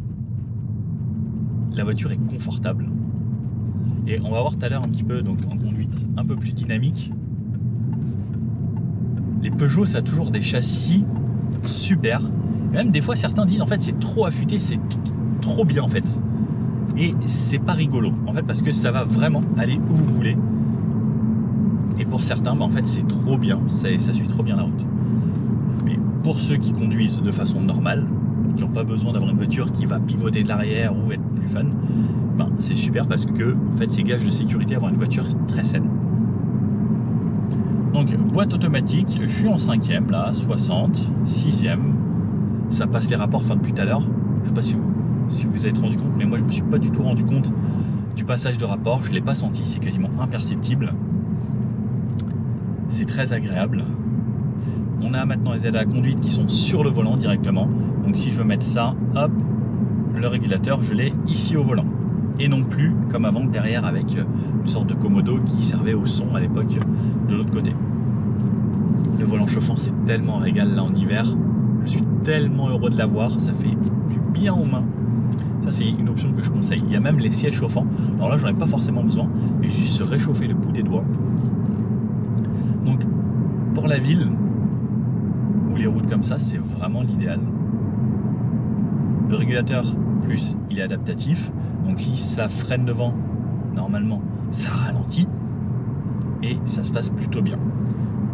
La voiture est confortable. Et on va voir tout à l'heure un petit peu, donc en conduite un peu plus dynamique. Les Peugeot, ça a toujours des châssis super. Et même des fois, certains disent en fait c'est trop affûté, c'est trop bien en fait. Et c'est pas rigolo en fait parce que ça va vraiment aller où vous voulez. Et pour certains, en fait c'est trop bien, ça suit trop bien la route. Mais pour ceux qui conduisent de façon normale, qui n'ont pas besoin d'avoir une voiture qui va pivoter de l'arrière ou être plus fun, c'est super parce que en fait c'est gage de sécurité avoir une voiture très saine. Donc boîte automatique, je suis en 5e là, 60, 6e, ça passe les rapports enfin depuis tout à l'heure. Je sais pas si vous vous êtes rendu compte, mais moi je me suis pas du tout rendu compte du passage de rapport, je l'ai pas senti, c'est quasiment imperceptible. C'est très agréable. On a maintenant les aides à la conduite qui sont sur le volant directement. Donc si je veux mettre ça, hop, le régulateur je l'ai ici au volant. Et non plus comme avant derrière avec une sorte de commodo qui servait au son à l'époque de l'autre côté. Le volant chauffant c'est tellement régal là en hiver. Je suis tellement heureux de l'avoir, ça fait du bien aux mains. Ça c'est une option que je conseille. Il y a même les sièges chauffants. Alors là j'en ai pas forcément besoin, mais juste se réchauffer le bout des doigts. Donc pour la ville ou les routes comme ça, c'est vraiment l'idéal. Le régulateur plus il est adaptatif. Donc si ça freine devant, normalement ça ralentit et ça se passe plutôt bien.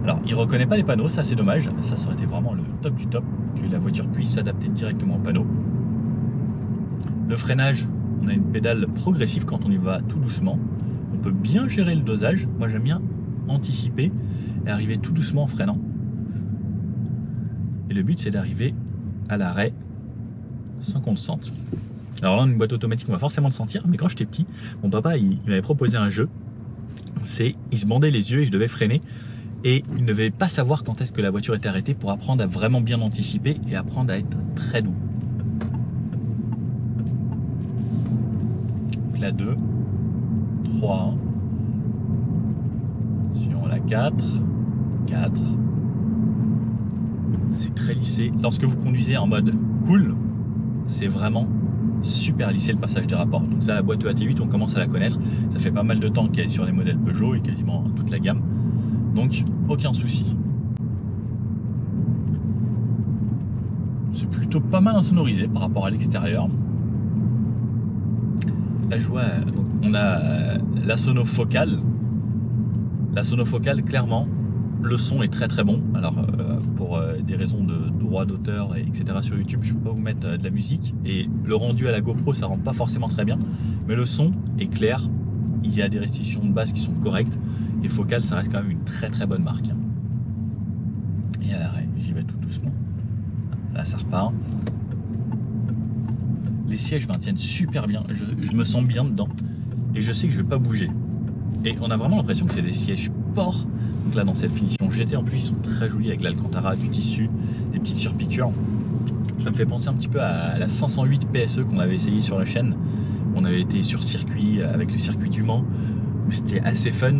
Alors il ne reconnaît pas les panneaux, ça c'est dommage, ça aurait été vraiment le top du top, que la voiture puisse s'adapter directement aux panneaux. Le freinage, on a une pédale progressive quand on y va tout doucement. On peut bien gérer le dosage, moi j'aime bien anticiper et arriver tout doucement en freinant. Et le but c'est d'arriver à l'arrêt sans qu'on le sente. Alors là, une boîte automatique, on va forcément le sentir, mais quand j'étais petit, mon papa, il m'avait proposé un jeu. Il se bandait les yeux et je devais freiner. Et il ne devait pas savoir quand est-ce que la voiture était arrêtée pour apprendre à vraiment bien anticiper et apprendre à être très doux. Donc la 2, 3, attention la 4, 4. C'est très lissé. Lorsque vous conduisez en mode cool, c'est vraiment super lissé le passage des rapports. Donc ça, la boîte EAT8, on commence à la connaître. Ça fait pas mal de temps qu'elle est sur les modèles Peugeot et quasiment toute la gamme. Donc aucun souci. C'est plutôt pas mal insonorisé par rapport à l'extérieur. Là je vois, donc on a la sono focale. La sono focale, clairement, le son est très très bon. Alors pour des raisons de droit d'auteur etc. sur YouTube, je ne peux pas vous mettre de la musique. Et le rendu à la GoPro, ça rend pas forcément très bien. Mais le son est clair. Il y a des restitutions de basse qui sont correctes. Et Focal, ça reste quand même une très très bonne marque. Et à l'arrêt, j'y vais tout doucement. Là, ça repart. Les sièges maintiennent super bien. Je me sens bien dedans. Et je sais que je vais pas bouger. Et on a vraiment l'impression que c'est des sièges sport. Donc là, dans cette finition GT, en plus, ils sont très jolis avec l'Alcantara, du tissu, des petites surpiqûres. Ça me fait penser un petit peu à la 508 PSE qu'on avait essayé sur la chaîne. On avait été sur circuit avec le circuit du Mans où c'était assez fun.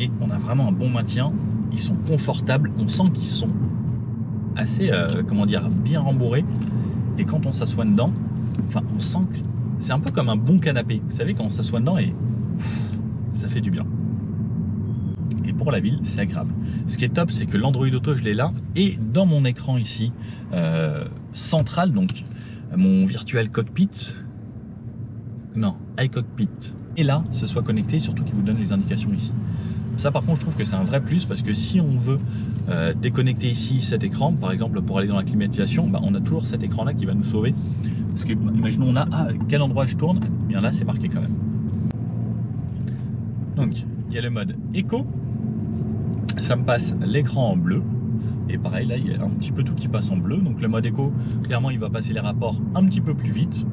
Et on a vraiment un bon maintien. Ils sont confortables. On sent qu'ils sont assez, comment dire, bien rembourrés. Et quand on s'assoit dedans, enfin, on sent que c'est un peu comme un bon canapé. Vous savez, quand on s'assoit dedans et ça fait du bien. Et pour la ville, c'est agréable. Ce qui est top, c'est que l'Android Auto, je l'ai là. Et dans mon écran ici, central, donc mon virtual cockpit, non, iCockpit, et là, ce soit connecté, surtout qu'il vous donne les indications ici. Ça par contre je trouve que c'est un vrai plus parce que si on veut déconnecter ici cet écran, par exemple pour aller dans la climatisation, bah, on a toujours cet écran là qui va nous sauver. Parce que imaginons on a quel endroit je tourne, bien là c'est marqué quand même. Donc il y a le mode éco, ça me passe l'écran en bleu. Et pareil là il y a un petit peu tout qui passe en bleu. Donc le mode éco, clairement il va passer les rapports un petit peu plus vite.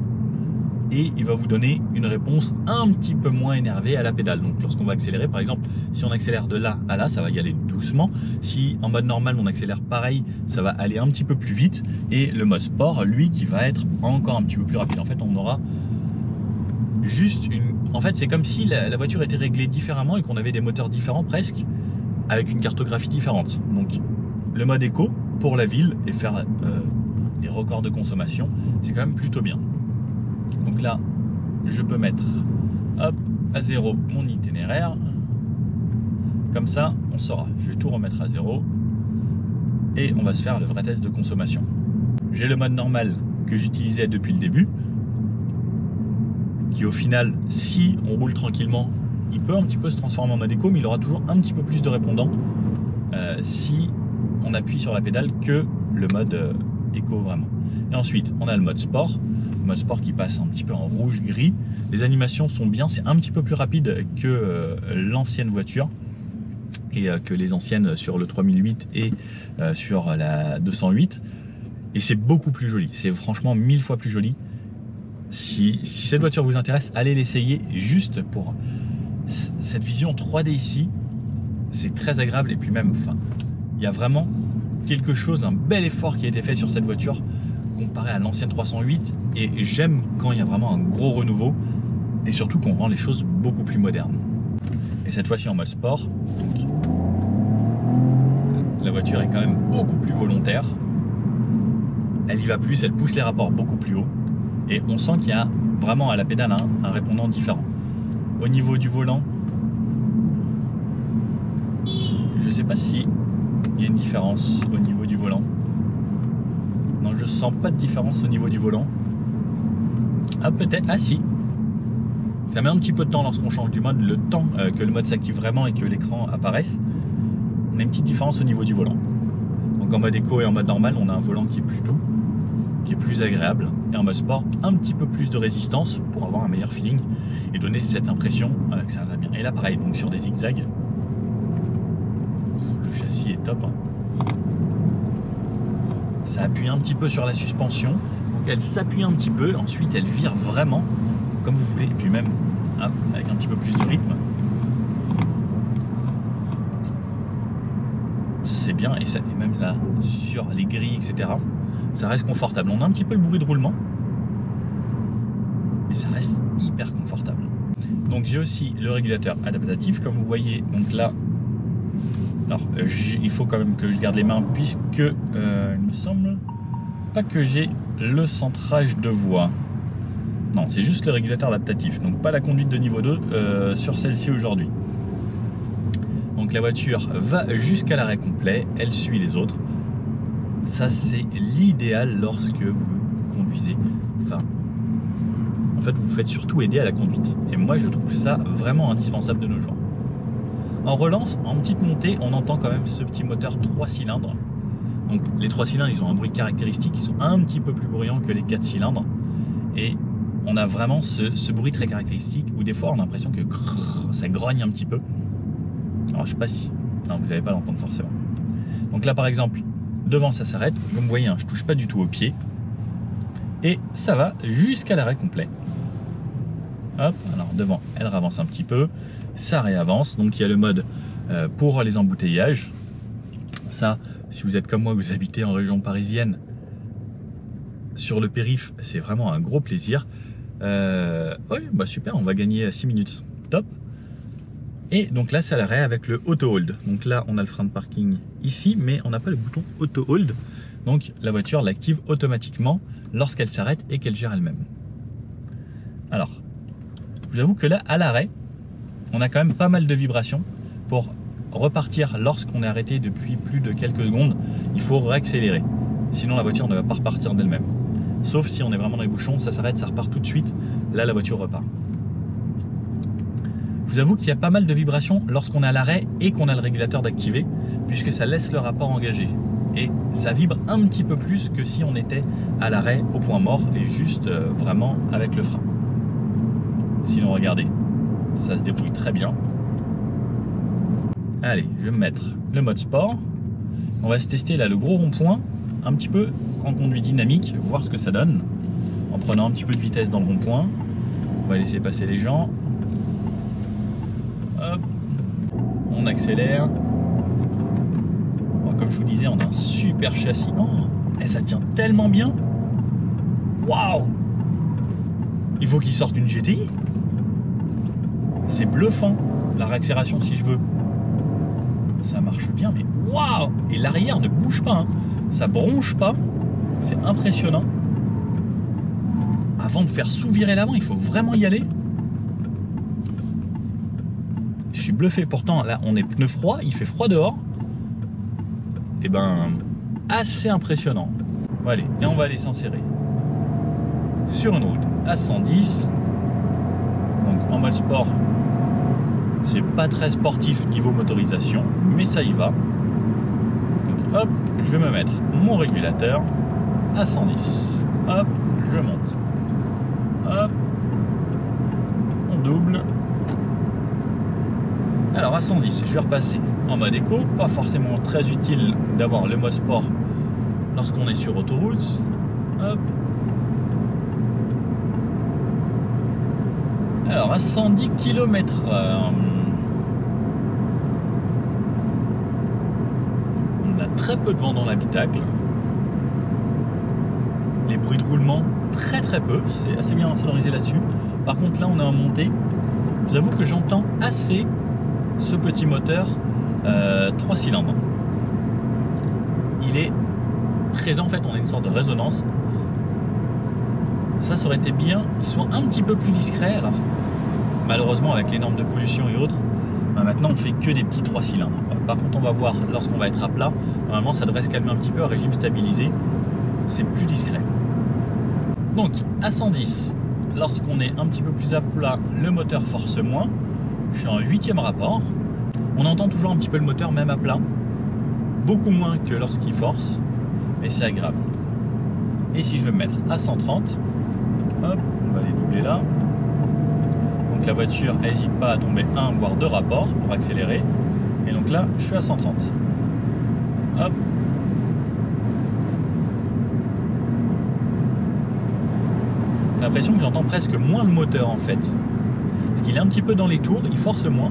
Et il va vous donner une réponse un petit peu moins énervée à la pédale. Donc lorsqu'on va accélérer, par exemple, si on accélère de là à là, ça va y aller doucement. Si en mode normal on accélère pareil, ça va aller un petit peu plus vite. Et le mode sport, lui, qui va être encore un petit peu plus rapide. En fait, on aura juste une... En fait, c'est comme si la voiture était réglée différemment et qu'on avait des moteurs différents presque, avec une cartographie différente. Donc le mode éco pour la ville et faire des records de consommation, c'est quand même plutôt bien. Donc là, je peux mettre hop, à 0 mon itinéraire. Comme ça, on saura. Je vais tout remettre à 0. Et on va se faire le vrai test de consommation. J'ai le mode normal que j'utilisais depuis le début. Qui au final, si on roule tranquillement, il peut un petit peu se transformer en mode éco, mais il aura toujours un petit peu plus de répondants si on appuie sur la pédale que le mode éco vraiment. Et ensuite, on a le mode sport. Mode sport qui passe un petit peu en rouge-gris. Les animations sont bien, c'est un petit peu plus rapide que l'ancienne voiture et que les anciennes sur le 3008 et sur la 208. Et c'est beaucoup plus joli, c'est franchement 1000 fois plus joli. Si cette voiture vous intéresse, allez l'essayer juste pour cette vision 3D ici. C'est très agréable et puis même, enfin, il y a vraiment quelque chose, un bel effort qui a été fait sur cette voiture comparé à l'ancienne 308 et j'aime quand il y a vraiment un gros renouveau et surtout qu'on rend les choses beaucoup plus modernes. Et cette fois-ci en mode sport, donc, la voiture est quand même beaucoup plus volontaire, elle y va plus, elle pousse les rapports beaucoup plus haut et on sent qu'il y a vraiment à la pédale un répondant différent. Au niveau du volant, je sais pas si il y a une différence au niveau du volant. Non, je sens pas de différence au niveau du volant. Ah peut-être, ah si. Ça met un petit peu de temps lorsqu'on change du mode, le temps que le mode s'active vraiment et que l'écran apparaisse. On a une petite différence au niveau du volant. Donc en mode éco et en mode normal, on a un volant qui est plus doux, qui est plus agréable. Et en mode sport, un petit peu plus de résistance pour avoir un meilleur feeling et donner cette impression que ça va bien. Et là pareil, donc sur des zigzags, le châssis est top. Ça appuie un petit peu sur la suspension, donc elle s'appuie un petit peu, ensuite elle vire vraiment comme vous voulez, et puis même hop, avec un petit peu plus de rythme. C'est bien, et même là, sur les grilles, etc., ça reste confortable. On a un petit peu le bruit de roulement, mais ça reste hyper confortable. Donc j'ai aussi le régulateur adaptatif, comme vous voyez, donc là, alors, il faut quand même que je garde les mains puisque il me semble pas que j'ai le centrage de voix. Non, c'est juste le régulateur adaptatif, donc pas la conduite de niveau 2 sur celle-ci aujourd'hui. Donc la voiture va jusqu'à l'arrêt complet, elle suit les autres. Ça c'est l'idéal lorsque vous conduisez. Enfin, en fait vous vous faites surtout aider à la conduite. Et moi je trouve ça vraiment indispensable de nos jours. En relance, en petite montée, on entend quand même ce petit moteur 3 cylindres. Donc les 3 cylindres, ils ont un bruit caractéristique, ils sont un petit peu plus bruyants que les 4 cylindres. Et on a vraiment ce bruit très caractéristique où des fois on a l'impression que ça grogne un petit peu. Alors je sais pas si... Non, vous n'allez pas l'entendre forcément. Donc là par exemple, devant ça s'arrête. Comme vous voyez, je touche pas du tout au pied. Et ça va jusqu'à l'arrêt complet. Hop, alors devant, elle avance un petit peu. Ça réavance, donc il y a le mode pour les embouteillages. Ça, si vous êtes comme moi, vous habitez en région parisienne, sur le périph', c'est vraiment un gros plaisir. Oui, bah super, on va gagner 6 minutes, top. Et donc là, c'est à l'arrêt avec le auto hold. Donc là, on a le frein de parking ici, mais on n'a pas le bouton auto hold. Donc la voiture l'active automatiquement lorsqu'elle s'arrête et qu'elle gère elle-même. Alors, je vous avoue que là, à l'arrêt, on a quand même pas mal de vibrations. Pour repartir lorsqu'on est arrêté depuis plus de quelques secondes, il faut réaccélérer. Sinon la voiture ne va pas repartir d'elle-même. Sauf si on est vraiment dans les bouchons, ça s'arrête, ça repart tout de suite. Là la voiture repart. Je vous avoue qu'il y a pas mal de vibrations lorsqu'on est à l'arrêt et qu'on a le régulateur d'activer, puisque ça laisse le rapport engagé. Et ça vibre un petit peu plus que si on était à l'arrêt au point mort et juste vraiment avec le frein. Sinon regardez, ça se débrouille très bien. Allez, je vais me mettre le mode sport. On va se tester là le gros rond-point, un petit peu en conduite dynamique, voir ce que ça donne. En prenant un petit peu de vitesse dans le rond-point. On va laisser passer les gens. Hop. On accélère. Bon, comme je vous disais, on a un super châssis. Oh, et ça tient tellement bien. Waouh! Il faut qu'il sorte une GTI. C'est bluffant. La réaccélération si je veux. Ça marche bien, mais waouh! Et l'arrière ne bouge pas. Hein. Ça bronche pas. C'est impressionnant. Avant de faire sous-virer l'avant, il faut vraiment y aller. Je suis bluffé. Pourtant, là, on est pneus froids. Il fait froid dehors. Et ben, assez impressionnant. Bon, allez, et on va aller s'insérer sur une route à 110. Donc, en mode sport, c'est pas très sportif niveau motorisation, mais ça y va. Donc, hop, je vais me mettre mon régulateur à 110. Hop, je monte. Hop, on double. Alors à 110, je vais repasser en mode éco. Pas forcément très utile d'avoir le mode sport lorsqu'on est sur autoroute. Hop. Alors à 110 km/h, on a très peu de vent dans l'habitacle. Les bruits de roulement, très peu, c'est assez bien sonorisé là-dessus. Par contre là on est en montée. Je vous avoue que j'entends assez ce petit moteur 3 cylindres. Il est présent, en fait on a une sorte de résonance. Ça aurait été bien qu'il soit un petit peu plus discret. Alors malheureusement avec les normes de pollution et autres, maintenant on fait que des petits 3 cylindres. Par contre on va voir lorsqu'on va être à plat, normalement ça devrait se calmer un petit peu, à régime stabilisé, c'est plus discret. Donc à 110, lorsqu'on est un petit peu plus à plat, le moteur force moins. Je suis en 8e rapport. On entend toujours un petit peu le moteur même à plat. Beaucoup moins que lorsqu'il force, mais c'est agréable. Et si je veux me mettre à 130, hop, on va les doubler là. Donc la voiture n'hésite pas à tomber 1 voire 2 rapports pour accélérer. Et donc là, je suis à 130. Hop. J'ai l'impression que j'entends presque moins le moteur en fait. Parce qu'il est un petit peu dans les tours, il force moins.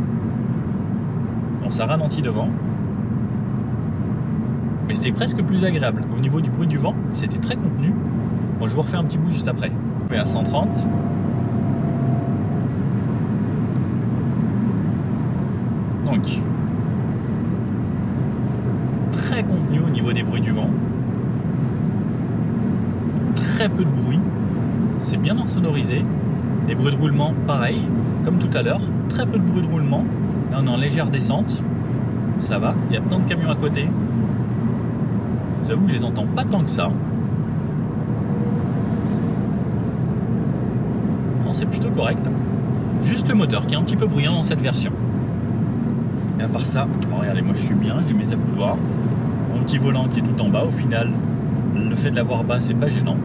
Bon, ça ralentit devant. Mais c'était presque plus agréable. Au niveau du bruit du vent, c'était très contenu. Bon, je vous refais un petit bout juste après. Je vais à 130. Donc, très contenu au niveau des bruits du vent. Très peu de bruit. C'est bien insonorisé. Les bruits de roulement, pareil, comme tout à l'heure. Très peu de bruit de roulement. Là, on est en légère descente. Ça va. Il y a plein de camions à côté. J'avoue que je les entends pas tant que ça. Non, c'est plutôt correct. Juste le moteur qui est un petit peu bruyant dans cette version. Et à part ça, oh, regardez, moi je suis bien, j'ai mes accoudoirs. Mon petit volant qui est tout en bas. Au final, le fait de l'avoir bas, c'est pas gênant.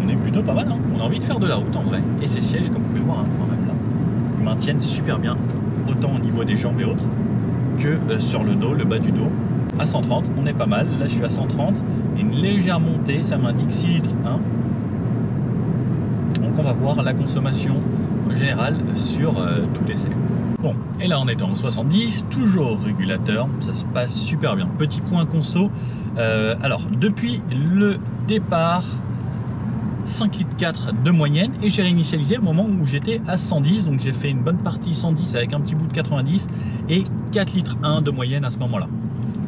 On est plutôt pas mal, hein. On a envie de faire de la route en vrai. Et ces sièges, comme vous pouvez le voir, hein, quand même là, ils maintiennent super bien, autant au niveau des jambes et autres, que sur le dos, le bas du dos. À 130, on est pas mal. Là, je suis à 130. Une légère montée, ça m'indique 6 litres 1. Donc, on va voir la consommation générale sur tout l'essai. Bon, et là, on est en 70, toujours régulateur. Ça se passe super bien. Petit point conso. Alors, depuis le départ, 5 litres 4 de moyenne, et j'ai réinitialisé au moment où j'étais à 110. Donc, j'ai fait une bonne partie 110 avec un petit bout de 90 et 4 litres 1 de moyenne à ce moment-là.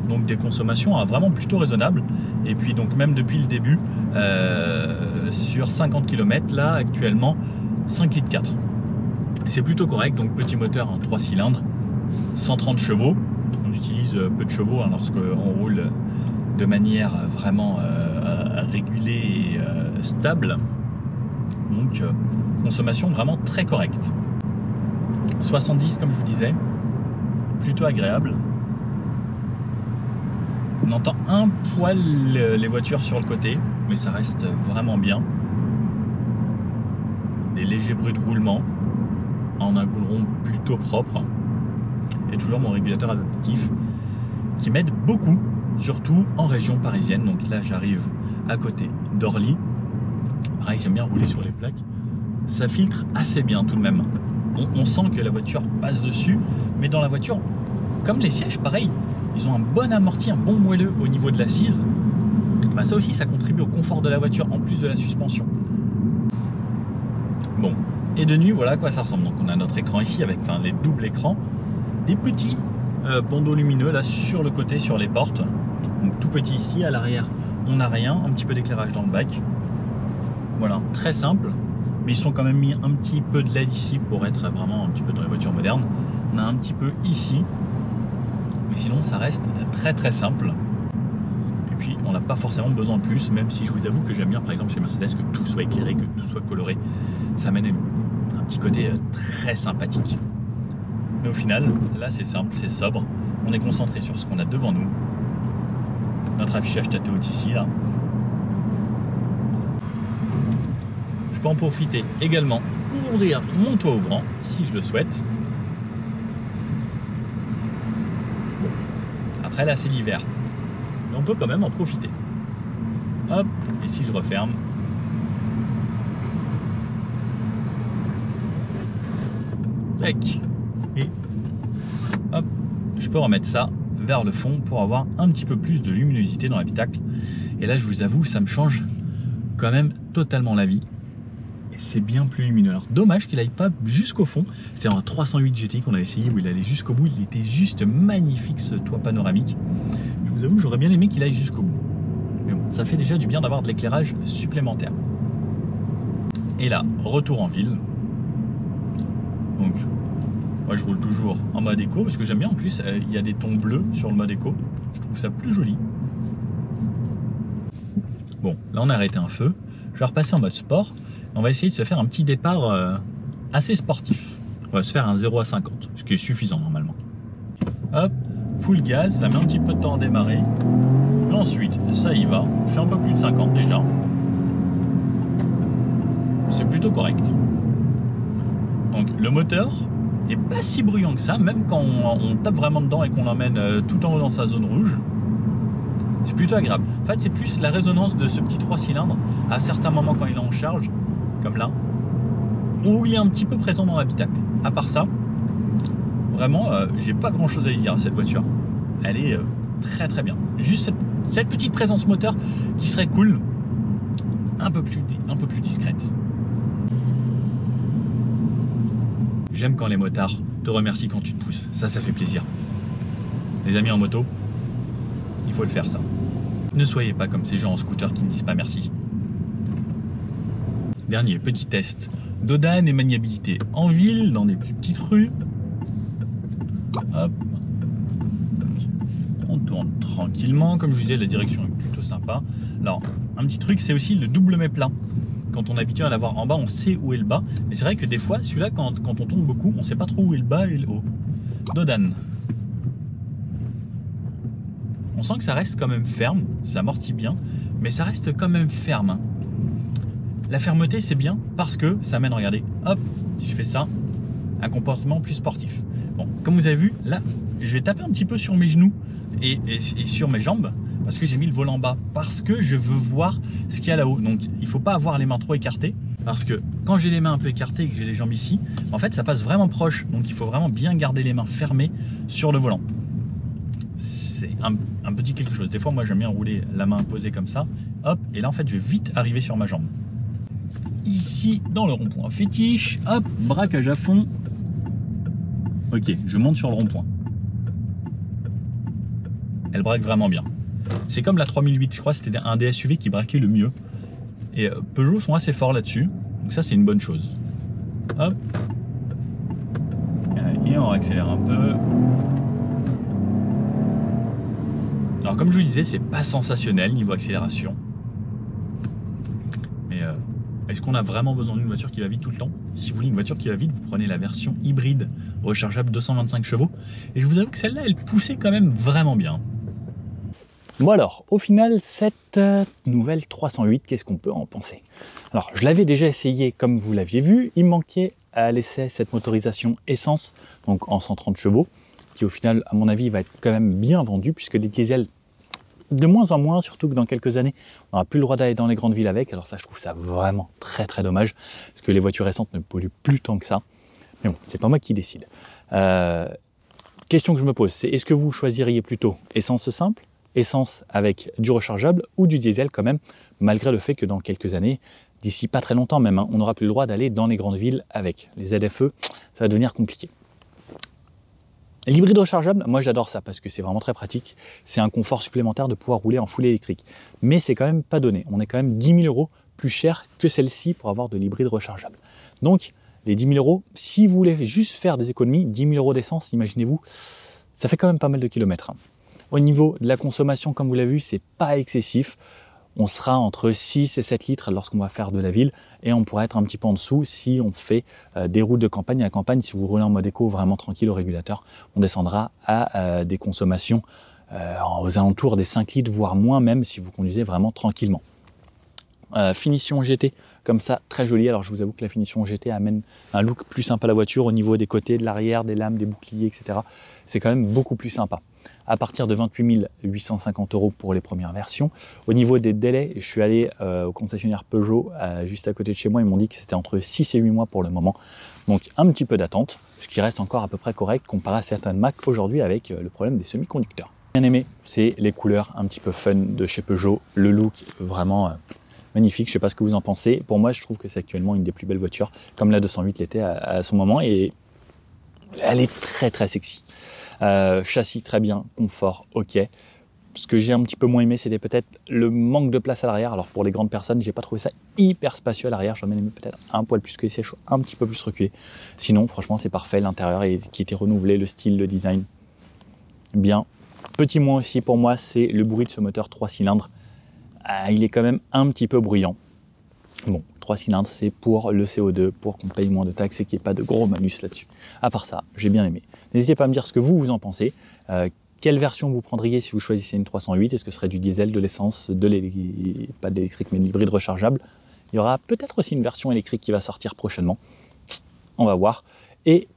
Donc des consommations vraiment plutôt raisonnables. Et puis donc même depuis le début, sur 50 km, là actuellement 5 litres 4. Et c'est plutôt correct, donc petit moteur en 3 cylindres, 130 chevaux. On utilise peu de chevaux hein, lorsqu'on roule de manière vraiment régulée et stable. Donc consommation vraiment très correcte. 70 comme je vous disais, plutôt agréable. On entend un poil les voitures sur le côté, mais ça reste vraiment bien. Des légers bruits de roulement, en un goudron plutôt propre. Et toujours mon régulateur adaptatif qui m'aide beaucoup, surtout en région parisienne. Donc là j'arrive à côté d'Orly. Pareil, j'aime bien rouler sur les plaques. Ça filtre assez bien tout de même. On sent que la voiture passe dessus, mais dans la voiture, comme les sièges, pareil, ils ont un bon amorti, un bon moelleux au niveau de l'assise. Bah ça aussi, ça contribue au confort de la voiture, en plus de la suspension. Bon, et de nuit, voilà à quoi ça ressemble. Donc on a notre écran ici, avec les doubles écrans. Des petits bandeaux lumineux là sur le côté, sur les portes. Donc tout petit ici, à l'arrière, on n'a rien. Un petit peu d'éclairage dans le bac. Voilà, très simple. Mais ils sont quand même mis un petit peu de LED ici pour être vraiment un petit peu dans les voitures modernes. On a un petit peu ici. Mais sinon, ça reste très très simple. Et puis, on n'a pas forcément besoin de plus, même si je vous avoue que j'aime bien, par exemple, chez Mercedes, que tout soit éclairé, que tout soit coloré. Ça amène un petit côté très sympathique. Mais au final, là, c'est simple, c'est sobre. On est concentré sur ce qu'on a devant nous. Notre affichage tâté haute ici, là. Je peux en profiter également pour ouvrir mon toit ouvrant, si je le souhaite. Bon. Après, là, c'est l'hiver. Mais on peut quand même en profiter. Hop, et si je referme. Tac. Et hop, je peux remettre ça vers le fond pour avoir un petit peu plus de luminosité dans l'habitacle. Et là, je vous avoue, ça me change quand même totalement la vie. Et c'est bien plus lumineux. Alors, dommage qu'il n'aille pas jusqu'au fond. C'était un 308 GTI qu'on a essayé où il allait jusqu'au bout. Il était juste magnifique, ce toit panoramique. Je vous avoue, j'aurais bien aimé qu'il aille jusqu'au bout. Mais bon, ça fait déjà du bien d'avoir de l'éclairage supplémentaire. Et là, retour en ville. Donc, moi je roule toujours en mode éco parce que j'aime bien, en plus il y a des tons bleus sur le mode éco, je trouve ça plus joli. Bon, là on a arrêté un feu, je vais repasser en mode sport. On va essayer de se faire un petit départ assez sportif. On va se faire un 0 à 50, ce qui est suffisant normalement. Hop, full gaz, ça met un petit peu de temps à démarrer. Et ensuite, ça y va, je suis un peu plus de 50 déjà. C'est plutôt correct. Donc le moteur n'est pas si bruyant que ça, même quand on tape vraiment dedans et qu'on l'emmène tout en haut dans sa zone rouge. C'est plutôt agréable. En fait, c'est plus la résonance de ce petit 3 cylindres à certains moments quand il est en charge, comme là, où il est un petit peu présent dans l'habitacle. À part ça, vraiment, j'ai pas grand chose à y dire à cette voiture. Elle est très très bien. Juste cette petite présence moteur qui serait cool, un peu plus discrète. J'aime quand les motards te remercient quand tu te pousses. Ça fait plaisir. Les amis en moto, il faut le faire ça. Ne soyez pas comme ces gens en scooter qui ne disent pas merci. Dernier petit test d'Audane et maniabilité en ville, dans des plus petites rues. Hop. On tourne tranquillement. Comme je vous disais, la direction est plutôt sympa. Alors, un petit truc, c'est aussi le double mets-plat. Quand on est habitué à l'avoir en bas, on sait où est le bas. Mais c'est vrai que des fois, celui-là, quand on tourne beaucoup, on ne sait pas trop où est le bas et le haut. D'Audane. On sent que ça reste quand même ferme, ça amortit bien, mais ça reste quand même ferme. Hein. La fermeté, c'est bien parce que ça amène, regardez, hop, si je fais ça, un comportement plus sportif. Bon, comme vous avez vu, là, je vais taper un petit peu sur mes genoux et sur mes jambes, parce que j'ai mis le volant bas, parce que je veux voir ce qu'il y a là-haut. Donc il ne faut pas avoir les mains trop écartées, parce que quand j'ai les mains un peu écartées et que j'ai les jambes ici, en fait ça passe vraiment proche, donc il faut vraiment bien garder les mains fermées sur le volant. C'est un petit quelque chose. Des fois moi j'aime bien rouler la main posée comme ça, hop, et là en fait je vais vite arriver sur ma jambe. Ici dans le rond-point fétiche, hop, braquage à fond. Ok, je monte sur le rond-point. Elle braque vraiment bien. C'est comme la 3008, je crois que c'était un des SUV qui braquait le mieux. Et Peugeot sont assez forts là-dessus. Donc ça c'est une bonne chose. Hop. Et on accélère un peu. Alors comme je vous disais, c'est pas sensationnel niveau accélération. Mais est-ce qu'on a vraiment besoin d'une voiture qui va vite tout le temps? Si vous voulez une voiture qui va vite, vous prenez la version hybride rechargeable 225 chevaux. Et je vous avoue que celle-là, elle poussait quand même vraiment bien. Bon alors, au final, cette nouvelle 308, qu'est-ce qu'on peut en penser? Alors, je l'avais déjà essayé comme vous l'aviez vu. Il me manquait à l'essai cette motorisation essence, donc en 130 chevaux, qui au final, à mon avis, va être quand même bien vendu, puisque des diesels, de moins en moins, surtout que dans quelques années, on n'aura plus le droit d'aller dans les grandes villes avec. Alors ça, je trouve ça vraiment très très dommage, parce que les voitures récentes ne polluent plus tant que ça. Mais bon, c'est pas moi qui décide. Question que je me pose, c'est est-ce que vous choisiriez plutôt essence simple, essence avec du rechargeable ou du diesel quand même, malgré le fait que dans quelques années, d'ici pas très longtemps même, hein, on n'aura plus le droit d'aller dans les grandes villes avec. Les ZFE, ça va devenir compliqué. L'hybride rechargeable, moi j'adore ça parce que c'est vraiment très pratique. C'est un confort supplémentaire de pouvoir rouler en full électrique. Mais c'est quand même pas donné. On est quand même 10 000 € plus cher que celle-ci pour avoir de l'hybride rechargeable. Donc les 10 000 €, si vous voulez juste faire des économies, 10 000 € d'essence, imaginez-vous, ça fait quand même pas mal de kilomètres. Hein. Au niveau de la consommation, comme vous l'avez vu, c'est pas excessif. On sera entre 6 et 7 litres lorsqu'on va faire de la ville et on pourra être un petit peu en dessous si on fait des routes de campagne à campagne. Si vous roulez en mode éco vraiment tranquille au régulateur, on descendra à des consommations aux alentours des 5 litres, voire moins même si vous conduisez vraiment tranquillement. Finition GT comme ça, très jolie. Alors je vous avoue que la finition GT amène un look plus sympa à la voiture au niveau des côtés, de l'arrière, des lames, des boucliers, etc. C'est quand même beaucoup plus sympa. À partir de 28 850 € pour les premières versions. Au niveau des délais, je suis allé au concessionnaire Peugeot juste à côté de chez moi. Ils m'ont dit que c'était entre 6 et 8 mois pour le moment. Donc un petit peu d'attente, ce qui reste encore à peu près correct comparé à certaines marques aujourd'hui avec le problème des semi-conducteurs. Bien aimé, c'est les couleurs un petit peu fun de chez Peugeot. Le look vraiment magnifique, je ne sais pas ce que vous en pensez. Pour moi, je trouve que c'est actuellement une des plus belles voitures, comme la 208 l'était à son moment. Et elle est très très sexy. Châssis très bien, confort, ok. Ce que j'ai un petit peu moins aimé, c'était peut-être le manque de place à l'arrière. Alors pour les grandes personnes, j'ai pas trouvé ça hyper spacieux à l'arrière. J'en ai aimé peut-être un poil plus que les sièges, un petit peu plus reculé. Sinon, franchement, c'est parfait. L'intérieur qui était renouvelé, le style, le design, bien. Petit moins aussi pour moi, c'est le bruit de ce moteur 3 cylindres. Il est quand même un petit peu bruyant. Bon, 3 cylindres, c'est pour le CO2, pour qu'on paye moins de taxes et qu'il n'y ait pas de gros malus là-dessus. À part ça, j'ai bien aimé. N'hésitez pas à me dire ce que vous en pensez. Quelle version vous prendriez si vous choisissez une 308? Est-ce que ce serait du diesel, de l'essence, pas d'électrique, mais de l'hybride rechargeable? Il y aura peut-être aussi une version électrique qui va sortir prochainement. On va voir. Et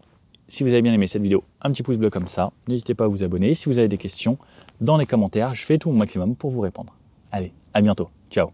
si vous avez bien aimé cette vidéo, un petit pouce bleu comme ça. N'hésitez pas à vous abonner. Si vous avez des questions, dans les commentaires, je fais tout mon maximum pour vous répondre. Allez, à bientôt. Ciao.